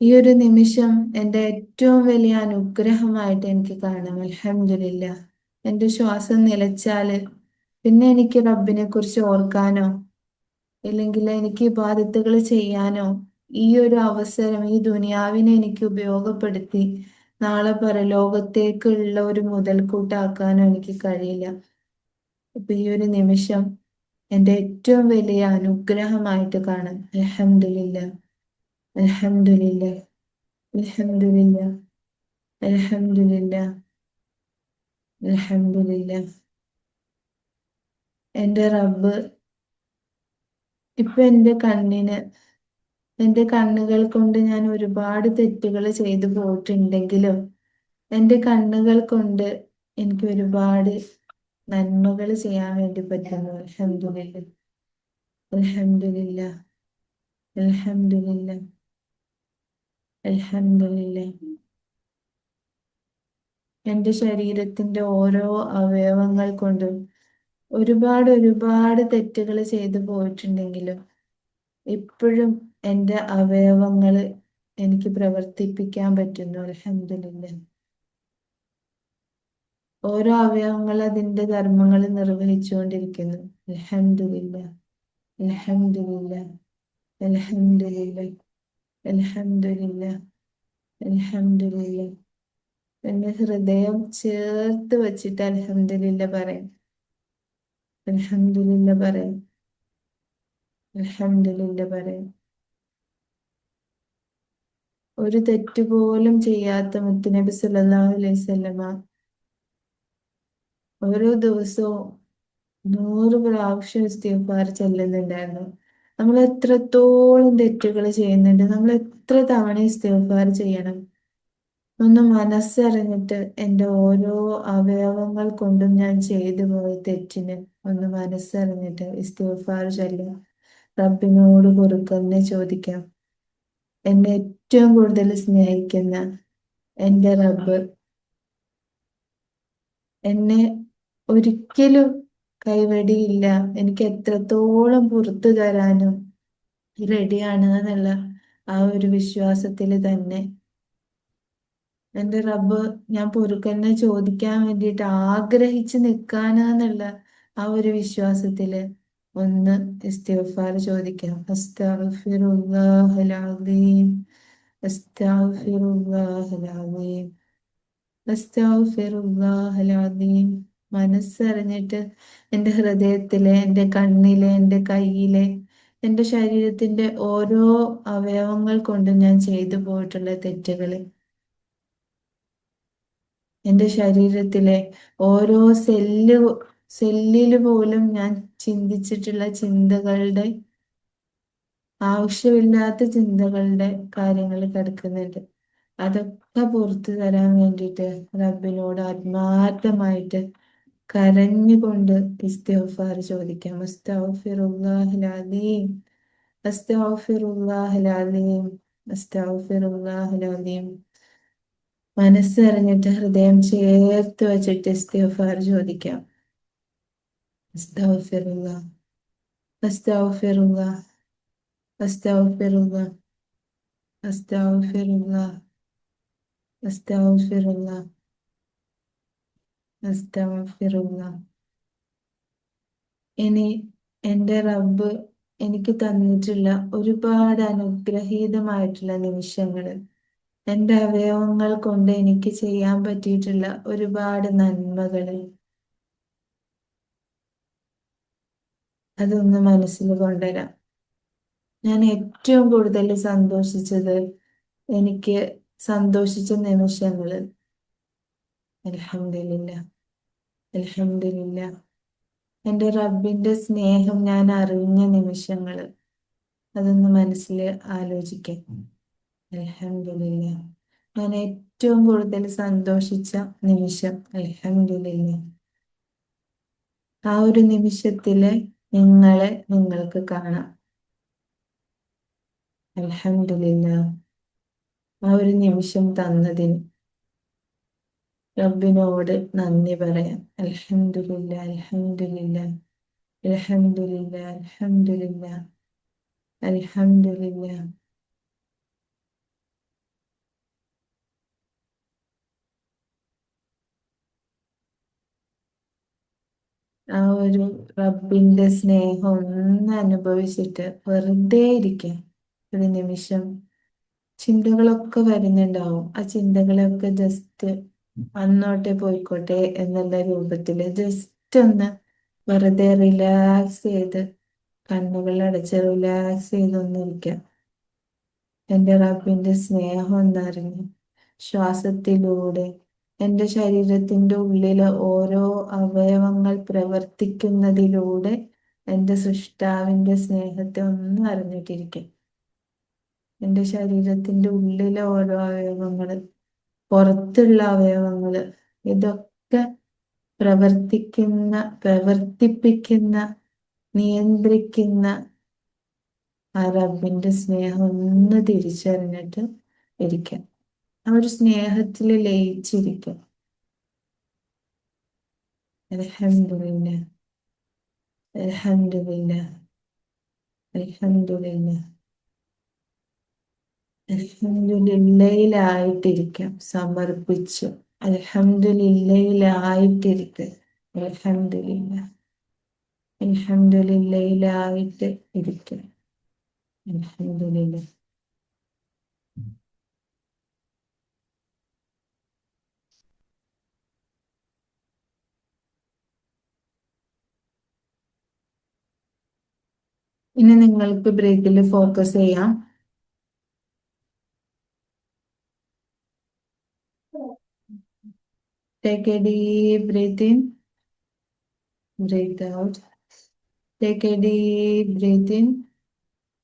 ഈ ഒരു നിമിഷം എൻ്റെ ഏറ്റവും വലിയ അനുഗ്രഹമായിട്ട് എനിക്ക് കാണാം. അൽഹംദുലില്ലാ. എൻ്റെ ശ്വാസം നിലച്ചാല് പിന്നെ എനിക്ക് റബ്ബിനെ കുറിച്ച് ഓർക്കാനോ ഇല്ലെങ്കിൽ എനിക്ക് ഇബാദത്തുകൾ ചെയ്യാനോ ഈ ഒരു അവസരം ഈ ദുനിയാവിനെ എനിക്ക് ഉപയോഗപ്പെടുത്തി നാളെ പരലോകത്തേക്കുള്ള ഒരു മുതൽക്കൂട്ടാക്കാനോ എനിക്ക് കഴിയില്ല. അപ്പൊ ഈ ഒരു നിമിഷം എൻ്റെ ഏറ്റവും വലിയ അനുഗ്രഹമായിട്ട് കാണാം. അൽഹംദുലില്ലാ. അൽഹംദുലില്ലാ. അൽഹംദുലില്ലാ. അൽഹംദുലില്ലാ. അൽഹംദുലില്ലാ. എൻ്റെ റബ്ബ് ഇപ്പൊ എൻ്റെ കണ്ണുകൾ കൊണ്ട് ഞാൻ ഒരുപാട് തെറ്റുകൾ ചെയ്തു പോയിട്ടുണ്ടെങ്കിലും എൻ്റെ കണ്ണുകൾ കൊണ്ട് എനിക്ക് ഒരുപാട് നന്മകൾ ചെയ്യാൻ വേണ്ടി പറ്റുന്നു. അൽഹംദുലില്ലാ. അൽഹംദുലില്ലാ. അൽഹംദുലില്ലാ. അൽഹംദുലില്ലാ. എൻ്റെ ശരീരത്തിന്റെ ഓരോ അവയവങ്ങൾ കൊണ്ടും ഒരുപാട് തെറ്റുകൾ ചെയ്തു പോയിട്ടുണ്ടെങ്കിലും ഇപ്പോഴും എൻ്റെ അവയവങ്ങൾ എനിക്ക് പ്രവർത്തിപ്പിക്കാൻ പറ്റുന്നു. അൽഹംദുലില്ലാ. ഓരോ അവയവങ്ങൾ അതിന്റെ ധർമ്മങ്ങൾ നിർവഹിച്ചുകൊണ്ടിരിക്കുന്നു. അൽഹംദുലില്ലാ. അൽഹംദുലില്ലാ. അൽഹംദുലില്ലാ. അൽഹംദുലില്ലാ. അൽഹംദുലില്ലാ. എന്റെ ഹൃദയം ചേർത്ത് വെച്ചിട്ട് അൽഹംദുലില്ലാ പറയാം. അൽഹംദുലില്ലാ പറയാം. അൽഹംദുലില്ലാ പറയാം. ഒരു തെറ്റ് പോലും ചെയ്യാത്ത മുത്തുനബി സല്ലല്ലാഹു അലൈഹി വസല്ലമ ഓരോ ദിവസവും 100 പ്രാവശ്യം ഇസ്തിഗ്ഫാർ ചെല്ലുന്നുണ്ടായിരുന്നു. നമ്മൾ എത്രത്തോളം തെറ്റുകൾ ചെയ്യുന്നുണ്ട്, നമ്മൾ എത്ര തവണ ഇസ്തിഗ്ഫാർ ചെയ്യണം? ഒന്ന് മനസ്സറിഞ്ഞിട്ട് എൻ്റെ ഓരോ അവയവങ്ങൾ കൊണ്ടും ഞാൻ ചെയ്തു പോയ തെറ്റിന് ഒന്ന് മനസ്സറിഞ്ഞിട്ട് ഇസ്തിഗ്ഫാർ ചൊല്ലാം. റബ്ബിനോട് പൊറുക്കലിനെ ചോദിക്കാം. എന്നെ ഏറ്റവും കൂടുതൽ സ്നേഹിക്കുന്ന എൻ്റെ റബ്ബ് എന്നെ ഒരിക്കലും കൈവെടിയില്ല, എനിക്ക് എത്രത്തോളം പുറത്തു തരാനും റെഡിയാണ് എന്നുള്ള ആ ഒരു വിശ്വാസത്തിൽ തന്നെ എൻ്റെ റബ്ബ് ഞാൻ പൊറുക്കലിനെ ചോദിക്കാൻ വേണ്ടിയിട്ട് ആഗ്രഹിച്ച് നിൽക്കാനെന്നുള്ള ആ ഒരു വിശ്വാസത്തില് ഒന്ന് ഇസ്തിഗ്ഫാർ ചോദിക്കാം. അസ്തഗ്ഫിറുല്ലാഹൽ അസീം. അസ്തഗ്ഫിറുല്ലാഹൽ അസീം. അസ്തഗ്ഫിറുല്ലാഹൽ അസീം. മനസ്സറിഞ്ഞിട്ട് എൻ്റെ ഹൃദയത്തിലെ, എൻ്റെ കണ്ണിലെ, എൻ്റെ കയ്യിലെ, എൻ്റെ ശരീരത്തിന്റെ ഓരോ അവയവങ്ങൾ കൊണ്ടും ഞാൻ ചെയ്തു പോയിട്ടുള്ള തെറ്റുകള്, എൻ്റെ ശരീരത്തിലെ ഓരോ സെല്ല് സെല്ലിൽ പോലും ഞാൻ ചിന്തിച്ചിട്ടുള്ള ചിന്തകളുടെ, ആവശ്യമില്ലാത്ത ചിന്തകളുടെ കാര്യങ്ങൾ കിടക്കുന്നുണ്ട്. അതൊക്കെ പുറത്തു തരാൻ വേണ്ടിയിട്ട് റബ്ബിനോട് ആത്മാർത്ഥമായിട്ട് കരഞ്ഞുകൊണ്ട് ഇസ്തിഗ്ഫാർ ചോദിക്കാം. അസ്തഗ്ഫിറുല്ലാഹിൽ അലീം, അസ്തഗ്ഫിറുല്ലാഹിൽ അലീം, അസ്തഗ്ഫിറുല്ലാഹിൽ അലീം. മനസ്സറിഞ്ഞിട്ട് ഹൃദയം ചേർത്ത് വെച്ചിട്ട് ഇസ്തിഗ്ഫാർ ചോദിക്കാം. അസ്തഗ്ഫിറുല്ലാ, അസ്തഗ്ഫിറുല്ലാ, അസ്തഗ്ഫിറുല്ലാ, അസ്തഗ്ഫിറുല്ലാ, അസ്തഗ്ഫിറുല്ലാ, അസ്തഗ്ഫിറുല്ലാ. ഇനി എൻ്റെ റബ്ബ് എനിക്ക് തന്നിട്ടുള്ള ഒരുപാട് അനുഗ്രഹീതമായിട്ടുള്ള നിമിഷങ്ങൾ, എൻ്റെ അവയവങ്ങൾ കൊണ്ട് എനിക്ക് ചെയ്യാൻ പറ്റിയിട്ടുള്ള ഒരുപാട് നന്മകൾ, അതൊന്ന് മനസ്സിൽ കൊണ്ടുവരാം. ഞാൻ ഏറ്റവും കൂടുതൽ സന്തോഷിച്ചത്, എനിക്ക് സന്തോഷിച്ച നിമിഷങ്ങൾ, അൽഹംദുലില്ലാ, അൽഹംദുലില്ലാ. എൻ്റെ റബ്ബിന്റെ സ്നേഹം ഞാൻ അറിഞ്ഞ നിമിഷങ്ങൾ, അതൊന്ന് മനസ്സിൽ ആലോചിക്കാം. അൽഹംദുലില്ലാ. ഞാൻ ഏറ്റവും കൂടുതൽ സന്തോഷിച്ച നിമിഷം, അൽഹംദുലില്ലാ. ആ ഒരു നിമിഷത്തില് നിങ്ങളെ നിങ്ങൾക്ക് കാണാം. അൽഹംദുലില്ലാ. ആ ഒരു നിമിഷം തന്നതിന് റബ്ബിനോട് നന്ദി പറയാം. അൽഹംദുലില്ലാ, അൽഹംദുലില്ലാ, അൽഹംദുലില്ലാ, അൽഹംദുലില്ലാ, അൽഹംദുലില്ലാ. ആ ഒരു റബ്ബിന്റെ സ്നേഹം ഒന്ന് അനുഭവിച്ചിട്ട് വെറുതെ ഇരിക്കാം ഒരു നിമിഷം. ചിന്തകളൊക്കെ വരുന്നുണ്ടാവും. ആ ചിന്തകളൊക്കെ ജസ്റ്റ് വന്നോട്ടെ പോയിക്കോട്ടെ എന്നുള്ള രൂപത്തില് ജസ്റ്റ് ഒന്ന് വെറുതെ റിലാക്സ് ചെയ്ത്, കണ്ണുകൾ അടച്ച് റിലാക്സ് ചെയ്തൊന്നിരിക്കാം. എൻ്റെ റബ്ബിന്റെ സ്നേഹം എന്നറിഞ്ഞ് ശ്വാസത്തിലൂടെ എൻ്റെ ശരീരത്തിൻ്റെ ഉള്ളിലെ ഓരോ അവയവങ്ങൾ പ്രവർത്തിക്കുന്നതിലൂടെ എൻ്റെ സൃഷ്ടാവിൻ്റെ സ്നേഹത്തെ ഒന്ന് അറിഞ്ഞിട്ടിരിക്കാം. എൻ്റെ ശരീരത്തിൻ്റെ ഉള്ളിലെ ഓരോ അവയവങ്ങള്, പുറത്തുള്ള അവയവങ്ങള്, ഇതൊക്കെ പ്രവർത്തിപ്പിക്കുന്ന, നിയന്ത്രിക്കുന്ന ആ റബ്ബിന്റെ സ്നേഹം ഒന്ന് തിരിച്ചറിഞ്ഞിട്ട് ഇരിക്കാം. ആ ഒരു സ്നേഹത്തിൽ ലയിച്ചിരിക്കാം. അൽഹംദുലില്ലാ, അൽഹംദുലില്ലാ, അൽഹംദുലില്ലാ. അൽഹംദുലില്ലയിലായിട്ടിരിക്കാം സമർപ്പിച്ചു. അൽഹംദുലില്ലയിലായിട്ടിരിക്കുക. അൽഹംദുലില്ലാ, അൽഹംദുലില്ലയിലായിട്ട് ഇരിക്കുക. അൽഹംദുലില്ലാ. ഇനി നിങ്ങൾക്ക് ബ്രീത്തില് ഫോക്കസ് ചെയ്യാം. Take a deep breath in, breathe out. Take a deep breath in,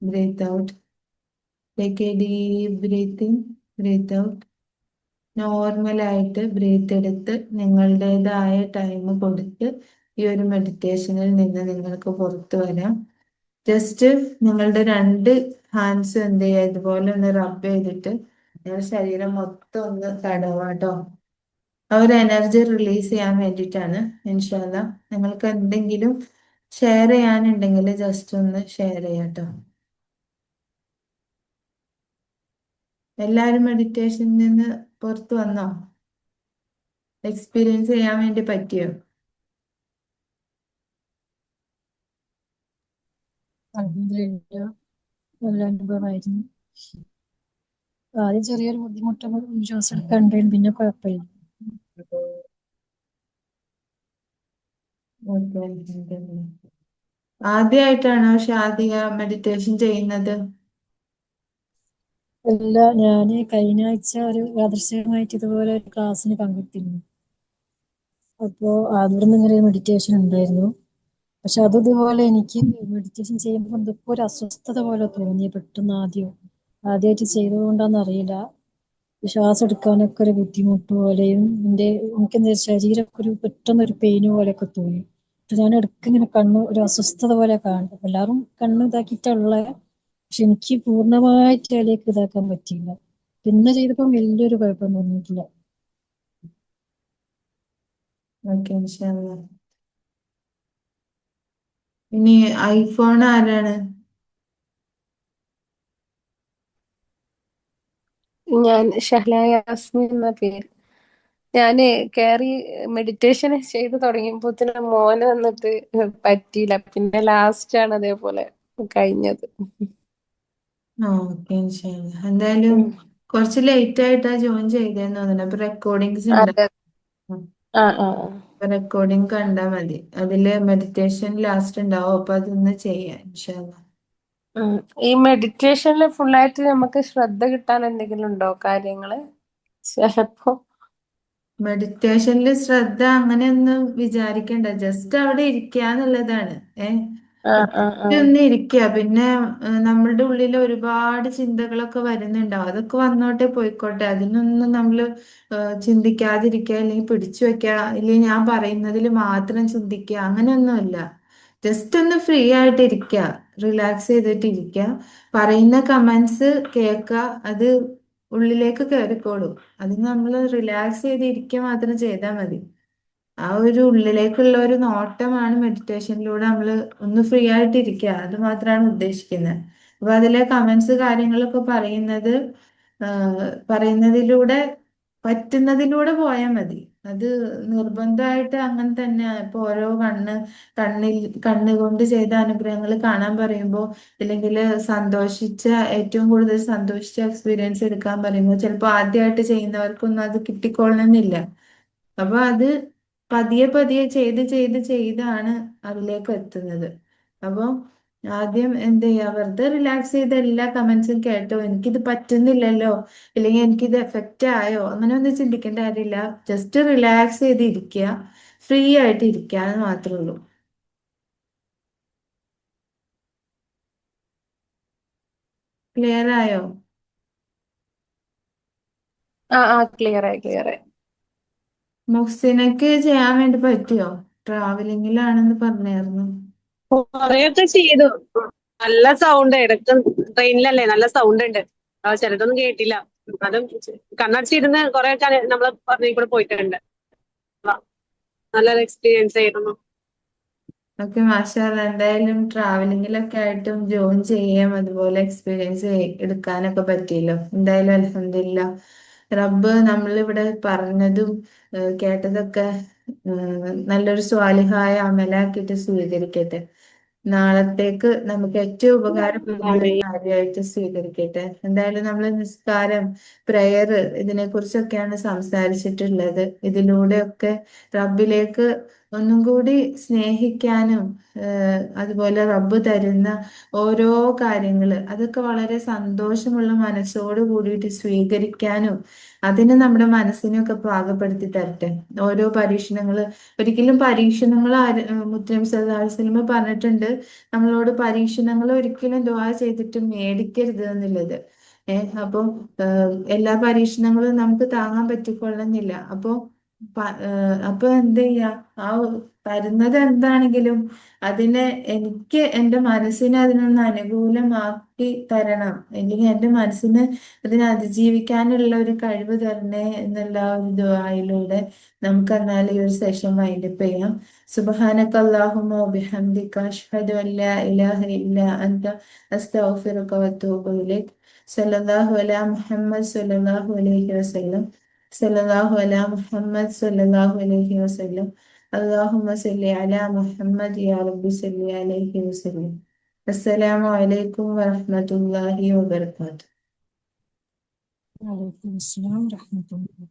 breathe out. Take a deep breath in, breathe out. നോർമലായിട്ട് ബ്രീത്ത് എടുത്ത് നിങ്ങളുടേതായ ടൈം കൊടുത്ത് ഈ ഒരു മെഡിറ്റേഷനിൽ നിന്ന് നിങ്ങൾക്ക് പുറത്തു വരാം. ജസ്റ്റ് നിങ്ങളുടെ രണ്ട് ഹാൻഡ്സ് എന്ത് ചെയ്യുക, ഇതുപോലെ ഒന്ന് റബ്ബ് ചെയ്തിട്ട് നിങ്ങളുടെ ശരീരം മൊത്തം ഒന്ന് തടവാട്ടോ. ആ ഒരു എനർജി റിലീസ് ചെയ്യാൻ വേണ്ടിയിട്ടാണ്. ഇൻഷാ അല്ലാ നിങ്ങൾക്ക് എന്തെങ്കിലും ഷെയർ ചെയ്യാനുണ്ടെങ്കിൽ ജസ്റ്റ് ഒന്ന് ഷെയർ ചെയ്യാട്ടോ. എല്ലാവരും മെഡിറ്റേഷനിൽ നിന്ന് പുറത്തു വന്നോ? എക്സ്പീരിയൻസ് ചെയ്യാൻ വേണ്ടി പറ്റിയോ? അൽഹംദുലില്ലാ, നല്ല അനുഭവമായിരുന്നു. ആദ്യം ചെറിയൊരു ബുദ്ധിമുട്ടൊക്കെ ശ്വാസം എടുക്കാണ്ടായിരുന്നു, പിന്നെ കുഴപ്പമില്ല. ആദ്യമായിട്ടാണോ ഷാദിയ മെഡിറ്റേഷൻ ചെയ്യുന്നത്? അല്ല, ഞാൻ കഴിഞ്ഞ ആഴ്ച ഒരു യാദൃശ്ചികമായിട്ട് ഇതുപോലെ ഒരു ക്ലാസ്സിന് പങ്കെടുത്തിരുന്നു. അപ്പോൾ അവിടെ നിന്ന് ഇങ്ങനെ മെഡിറ്റേഷൻ ഉണ്ടായിരുന്നു. പക്ഷെ അത് ഇതുപോലെ എനിക്ക് മെഡിറ്റേഷൻ ചെയ്യുമ്പോൾ എന്തൊക്കെ ഒരു അസ്വസ്ഥത പോലെ തോന്നി പെട്ടെന്ന് ആദ്യമായിട്ട് ചെയ്തതുകൊണ്ടാന്ന് അറിയില്ല. ശ്വാസം എടുക്കാനൊക്കെ ഒരു ബുദ്ധിമുട്ട് പോലെയും എനിക്കെന്താ ശരീരമൊക്കെ ഒരു പെട്ടെന്ന് ഒരു പെയിന് പോലെയൊക്കെ തോന്നി. ഞാൻ ഇടയ്ക്ക് ഇങ്ങനെ ഒരു അസ്വസ്ഥത പോലെ കാണും. എല്ലാവരും കണ്ണ് ഇതാക്കിയിട്ടുള്ള, പക്ഷെ എനിക്ക് പൂർണ്ണമായിട്ട് അതിലേക്ക് ഇതാക്കാൻ പറ്റിയില്ല. പിന്നെ ചെയ്തപ്പോൾ വലിയൊരു കുഴപ്പം തോന്നിയിട്ടില്ല. ഓക്കെ, ഇൻഷാല്ലാ. ഇനി ഐഫോൺ ആരാണ്? ഞാൻ ഷഹല യാസ്മിൻ എന്ന പേര്. ഞാന് കയറി മെഡിറ്റേഷൻ ചെയ്ത് തുടങ്ങിയപ്പോത്തിന് മോന് വന്നിട്ട് പറ്റിയില്ല. പിന്നെ ലാസ്റ്റ് ആണ് അതേപോലെ കഴിഞ്ഞത്. ഓക്കെ, ഇൻഷാല്ലാ. എന്തായാലും ഉം. കുറച്ച് ലേറ്റ് ആയിട്ടാ ജോയിൻ ചെയ്തതെന്ന് തോന്നുന്നു. അപ്പൊ റെക്കോർഡിങ്സ് ഉണ്ട്. അതെ. ആ ആ ആ. റെക്കോർഡിങ് കണ്ടാൽ മതി. അതില് മെഡിറ്റേഷൻ ലാസ്റ്റ് ഉണ്ടാവും. അപ്പൊ അതൊന്ന് ചെയ്യാം ഇൻഷാല്ലാ. ഉം. ഈ മെഡിറ്റേഷനിൽ ഫുള്ളായിട്ട് നമുക്ക് ശ്രദ്ധ കിട്ടാൻ എന്തെങ്കിലും ഉണ്ടോ കാര്യങ്ങള്? ചിലപ്പോ മെഡിറ്റേഷനിൽ ശ്രദ്ധ അങ്ങനെയൊന്നും വിചാരിക്കണ്ട. ജസ്റ്റ് അവിടെ ഇരിക്കുക എന്നുള്ളതാണ്. ആ ആ ആ ഒന്ന് ഇരിക്കുക. പിന്നെ നമ്മളുടെ ഉള്ളിൽ ഒരുപാട് ചിന്തകളൊക്കെ വരുന്നുണ്ടാവും. അതൊക്കെ വന്നോട്ടെ പോയിക്കോട്ടെ. അതിനൊന്നും നമ്മൾ ചിന്തിക്കാതിരിക്കുക, അല്ലെങ്കിൽ പിടിച്ചു വെക്കുക, അല്ലെങ്കിൽ ഞാൻ പറയുന്നതിൽ മാത്രം ചിന്തിക്കുക, അങ്ങനെയൊന്നുമില്ല. ജസ്റ്റ് ഒന്ന് ഫ്രീ ആയിട്ട് ഇരിക്കുക, റിലാക്സ് ചെയ്തിട്ട് ഇരിക്കുക. പറയുന്ന കമന്റ്സ് കേൾക്കുക, അത് ഉള്ളിലേക്ക് കയറിക്കോളും. അത് നമ്മൾ റിലാക്സ് ചെയ്ത് ഇരിക്കുക മാത്രം ചെയ്താൽ മതി. ആ ഒരു ഉള്ളിലേക്കുള്ള ഒരു നോട്ടമാണ് മെഡിറ്റേഷനിലൂടെ നമ്മൾ ഒന്ന് ഫ്രീ ആയിട്ട് ഇരിക്കുക, അത് മാത്രമാണ് ഉദ്ദേശിക്കുന്നത്. അപ്പൊ അതിലെ കമന്റ്സ് കാര്യങ്ങളൊക്കെ പറയുന്നതിലൂടെ പറ്റുന്നതിലൂടെ പോയാൽ മതി. അത് നിർബന്ധമായിട്ട് അങ്ങനെ തന്നെ. ഇപ്പൊ ഓരോ കണ്ണുകൊണ്ട് ചെയ്ത അനുഗ്രഹങ്ങൾ കാണാൻ പറയുമ്പോൾ, അല്ലെങ്കിൽ ഏറ്റവും കൂടുതൽ സന്തോഷിച്ച എക്സ്പീരിയൻസ് എടുക്കാൻ പറയുമ്പോൾ, ചിലപ്പോൾ ആദ്യമായിട്ട് ചെയ്യുന്നവർക്കൊന്നും അത് കിട്ടിക്കൊള്ളണമെന്നില്ല. അപ്പൊ അത് പതിയെ പതിയെ ചെയ്താണ് അതിലേക്ക് എത്തുന്നത്. അപ്പൊ ആദ്യം എന്ത് ചെയ്യാ, വെറുതെ റിലാക്സ് ചെയ്ത് എല്ലാ കമന്റ്സും കേട്ടോ, എനിക്കിത് പറ്റുന്നില്ലല്ലോ, അല്ലെങ്കിൽ എനിക്കിത് എഫക്റ്റ് ആയോ, അങ്ങനെ ഒന്നും ചിന്തിക്കേണ്ട കാര്യമില്ല. ജസ്റ്റ് റിലാക്സ് ചെയ്ത് ഇരിക്കുക, ഫ്രീ ആയിട്ട് ഇരിക്കുക, എന്ന് മാത്രമേ ഉള്ളൂ. ക്ലിയർ ആയോ? ആ ആ ക്ലിയർ ആയി ക്ലിയർ ആയി. മുഹ്സിനക്ക് ചെയ്യാൻ വേണ്ടി പറ്റിയോ? ട്രാവലിങ്ങിലാണെന്ന് പറഞ്ഞായിരുന്നു. കൊറേയൊക്കെ ചെയ്തു. നല്ല സൗണ്ട്, ഇടയ്ക്ക് ട്രെയിനിലല്ലേ, നല്ല സൗണ്ട് ഉണ്ട്. ചിലതൊന്നും കേട്ടില്ല. അതും കണ്ണടച്ചിരുന്ന് കൊറേയൊക്കെ നമ്മള് പറഞ്ഞ കൂടെ പോയിട്ടുണ്ട്. നല്ലൊരു എക്സ്പീരിയൻസ് ആയിരുന്നു. ഓക്കെ, മാഷാഅല്ലാ. എന്തായാലും ട്രാവലിങ്ങിലൊക്കെ ആയിട്ടും ജോയിൻ ചെയ്യാം, അതുപോലെ എക്സ്പീരിയൻസ് എടുക്കാനൊക്കെ പറ്റിയല്ലോ. എന്തായാലും അൽഹംദുലില്ലാ. റബ്ബ് നമ്മളിവിടെ പറഞ്ഞതും കേട്ടതൊക്കെ നല്ലൊരു സ്വാലിഹായ അമലാക്കിയിട്ട് സ്വീകരിക്കട്ടെ. നാളത്തേക്ക് നമുക്ക് ഏറ്റവും ഉപകാരപ്പെടുന്ന ഒരു ആമീൻ. കാര്യമായിട്ട് സ്വീകരിക്കട്ടെ. എന്തായാലും നമ്മൾ നിസ്കാരം, പ്രയർ, ഇതിനെ കുറിച്ചൊക്കെയാണ് സംസാരിച്ചിട്ടുള്ളത്. ഇതിലൂടെയൊക്കെ റബ്ബിലേക്ക് ഒന്നും കൂടി സ്നേഹിക്കാനും അതുപോലെ റബ്ബ് തരുന്ന ഓരോ കാര്യങ്ങള് അതൊക്കെ വളരെ സന്തോഷമുള്ള മനസ്സോട് കൂടിയിട്ട് സ്വീകരിക്കാനും, അതിന് നമ്മുടെ മനസ്സിനെയൊക്കെ പാകപ്പെടുത്തി തരട്ടെ. ഓരോ പരീക്ഷണങ്ങള് ഒരിക്കലും പരീക്ഷണങ്ങൾ മുസ്ലിം സല്ലല്ലാഹു അലൈഹി വസല്ലം പറഞ്ഞിട്ടുണ്ട്, നമ്മളോട് പരീക്ഷണങ്ങൾ ഒരിക്കലും ദുആ ചെയ്തിട്ട് മേടിക്കരുത് എന്നുള്ളത്. അപ്പം എല്ലാ പരീക്ഷണങ്ങളും നമുക്ക് താങ്ങാൻ പറ്റിക്കൊള്ളുന്നില്ല. അപ്പൊ എന്ത് ചെയ്യാ, ആ തരുന്നത് എന്താണെങ്കിലും അതിനെ എനിക്ക് എൻ്റെ മനസ്സിനെ അതിനൊന്ന് അനുകൂലമാക്കി തരണം, അല്ലെങ്കിൽ എൻ്റെ മനസ്സിന് അതിനെ അതിജീവിക്കാനുള്ള ഒരു കഴിവ് തരണേ എന്നുള്ള ആ ഒരു ദുആയിലൂടെ നമുക്ക് എന്നാൽ ഈ ഒരു സെഷൻ വൈൻഡപ്പ് ചെയ്യാം. സുബ്ഹാനക അല്ലാഹുമ്മ വബിഹംദിക അഷ്ഹദു അൻ ലാ ഇലാഹ ഇല്ലാ അൻത അസ്തഗ്ഫിറുക വഅത്തൂബു ഇലൈക്. സല്ലല്ലാഹു അലാ മുഹമ്മദ് സല്ലല്ലാഹു അലൈഹി വസല്ലം. സല്ലല്ലാഹു അലാ മുഹമ്മദ് സല്ലല്ലാഹു അലൈഹി വസല്ലം. അല്ലാഹുമ്മ സല്ലി അലാ മുഹമ്മദ് യാ റബ്ബി സല്ലി അലൈഹി വസല്ലം. അസ്സലാമു അലൈക്കും വറഹ്മത്തുള്ളാഹി വബറകാതുഹു. വലൈക്കും അസ്സലാം വറഹ്മത്തുള്ളാഹി.